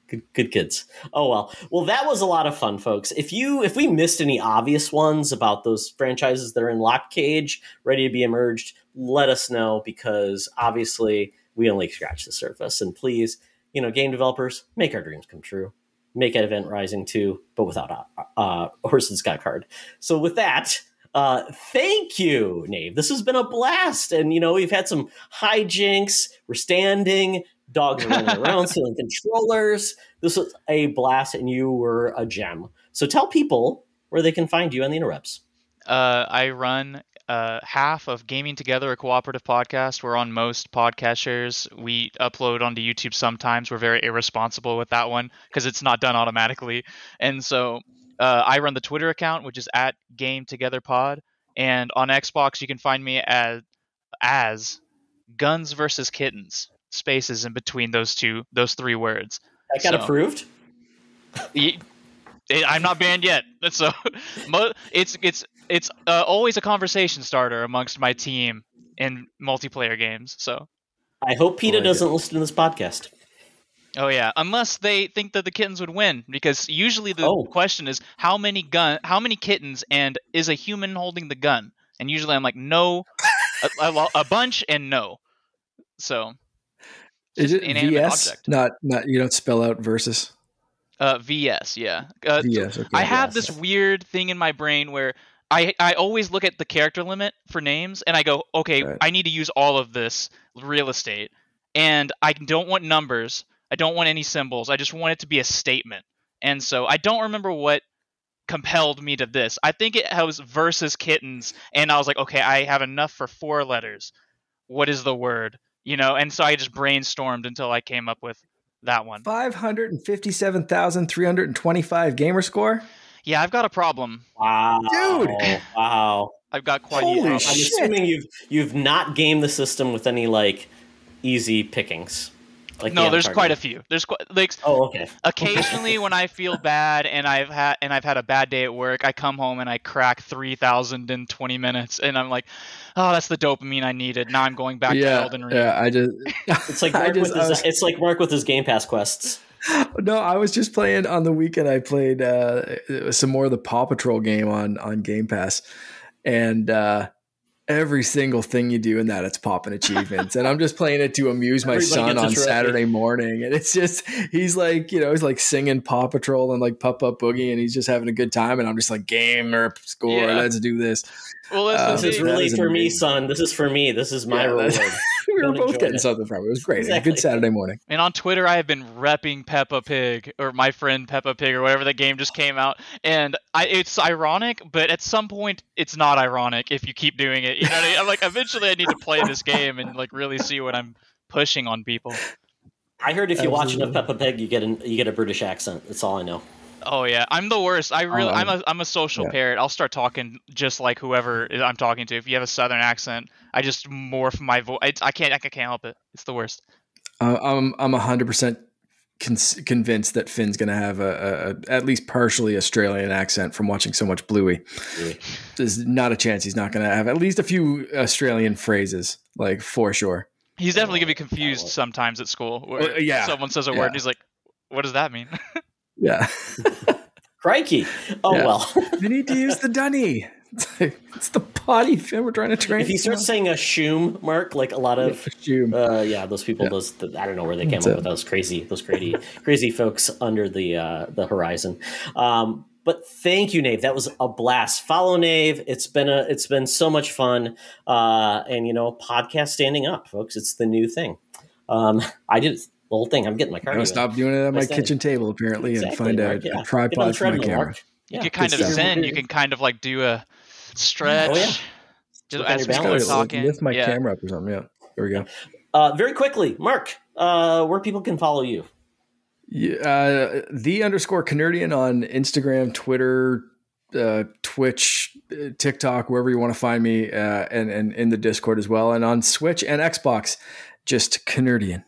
good kids. Oh well. That was a lot of fun, folks. If we missed any obvious ones about those franchises that are in lock cage, ready to be emerged, let us know because obviously we only scratched the surface. And please, game developers, make our dreams come true. Make Event Rising 2, but without Orson Scott Card. So with that, thank you, Nave. This has been a blast. And, we've had some hijinks. We're standing. Dogs are running around, stealing controllers. This was a blast, and you were a gem. So tell people where they can find you on the interwebs. I run half of Gaming Together, a cooperative podcast. We're on most podcast shares. We upload onto YouTube sometimes. We're very irresponsible with that one because it's not done automatically. And so I run the Twitter account, which is at Game Together Pod. And on Xbox, you can find me as Guns versus Kittens. Spaces in between those three words. That got approved? I'm not banned yet. So it's always a conversation starter amongst my team in multiplayer games. So I hope PETA doesn't listen to this podcast. Oh yeah, unless they think that the kittens would win, because usually the question is how many kittens, and is a human holding the gun? And usually I'm like no, a bunch and no. So is it VS? Object. Not you don't spell out versus. VS, yeah. VS, okay, I have this weird thing in my brain where I always look at the character limit for names and I go, okay, right. I need to use all of this real estate, and I don't want numbers. I don't want any symbols. I just want it to be a statement. And so I don't remember what compelled me to this. I think it was versus kittens, and I was like, okay, I have enough for 4 letters. What is the word? And so I just brainstormed until I came up with that one. 557,325 gamer score? Yeah, I've got a problem. Wow. Dude. Wow. I've got quite a problem. I'm assuming you've not gamed the system with any easy pickings. Like No, the there's Avatar quite game? a few. There's like Oh, okay. occasionally when I feel bad and I've had a bad day at work, I come home and I crack 3,000 in 20 minutes, and I'm like, oh, that's the dopamine I needed. Now I'm going back to Elden Ring. Yeah, I just It's like it's like Mark with his Game Pass quests. No, I was just playing on the weekend. I played some more of the Paw Patrol game on Game Pass, and every single thing you do in that, it's popping achievements. And I'm just playing it to amuse my son on Saturday morning. And it's just, he's like, he's like singing Paw Patrol and like Pup Pup Boogie, and he's just having a good time. And I'm just like, gamer, score, let's do this. Well, this is really for me, son. This is for me. This is my reward. We were both getting something from it. It was great. Exactly. A good Saturday morning. And on Twitter, I have been repping Peppa Pig, or my friend Peppa Pig, or whatever the game just came out. And it's ironic, but at some point, it's not ironic if you keep doing it. You know what I mean? I'm like, eventually I need to play this game and like really see what I'm pushing on people. I heard if you watch enough Peppa Pig, you get a British accent. That's all I know. Oh yeah, I'm the worst. I'm a social parrot. I'll start talking just like whoever I'm talking to. If you have a southern accent, I just morph my voice. I can't help it. It's the worst. I'm 100% convinced that Finn's going to have a at least partially Australian accent from watching so much Bluey. Really? There's not a chance he's not going to have at least a few Australian phrases, like for sure. He's definitely going to be confused sometimes at school where someone says a word and he's like, what does that mean? Yeah. Crikey. Oh, well. We need to use the dunny. It's the potty, Finn. We're trying to train. If you start saying a shoom, Mark, like a lot of those people, I don't know where they came up with those crazy folks under the horizon. But thank you, Nave. That was a blast. Follow Nave. It's been so much fun. And podcast standing up, folks. It's the new thing. I did the whole thing. I'm getting my cardio. I'll stop doing it at my kitchen table apparently, and find a tripod for my camera. You can kind of zen. You can kind of like do a stretch. Oh yeah. Just as we're talking. Lift my camera up or something. Yeah. There we go. Very quickly, Mark, where people can follow you. _Canardian on Instagram, Twitter, Twitch, TikTok, wherever you want to find me, and in the Discord as well, and on Switch and Xbox, just Canardian.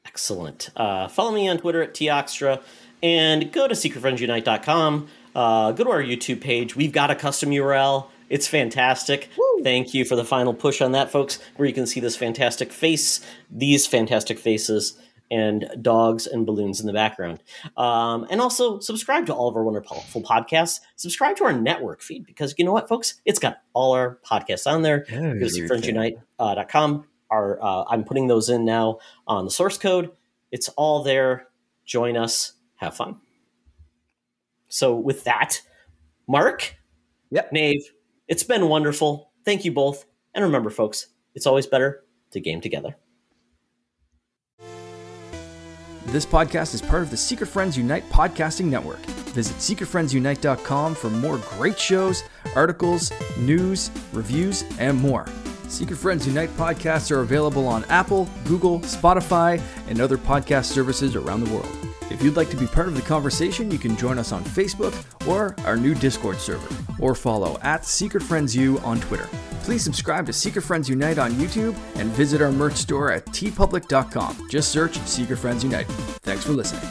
Excellent. Follow me on Twitter at Toxtra, and go to secretfriendsunite.com. Go to our YouTube page. We've got a custom URL. It's fantastic. Woo. Thank you for the final push on that, folks, where you can see this fantastic face, these fantastic faces, and dogs and balloons in the background. And also subscribe to all of our wonderful podcasts. Subscribe to our network feed, because you know what, folks? It's got all our podcasts on there. Go to secretfriendsunite.com. I'm putting those in now on the source code. It's all there. Join us. Have fun. So with that, Mark, Nave, it's been wonderful. Thank you both. And remember, folks, it's always better to game together. This podcast is part of the Secret Friends Unite podcasting network. Visit secretfriendsunite.com for more great shows, articles, news, reviews, and more. Secret Friends Unite podcasts are available on Apple, Google, Spotify, and other podcast services around the world. If you'd like to be part of the conversation, you can join us on Facebook or our new Discord server, or follow @SecretFriendsU on Twitter. Please subscribe to Secret Friends Unite on YouTube and visit our merch store at tpublic.com. Just search Secret Friends Unite. Thanks for listening.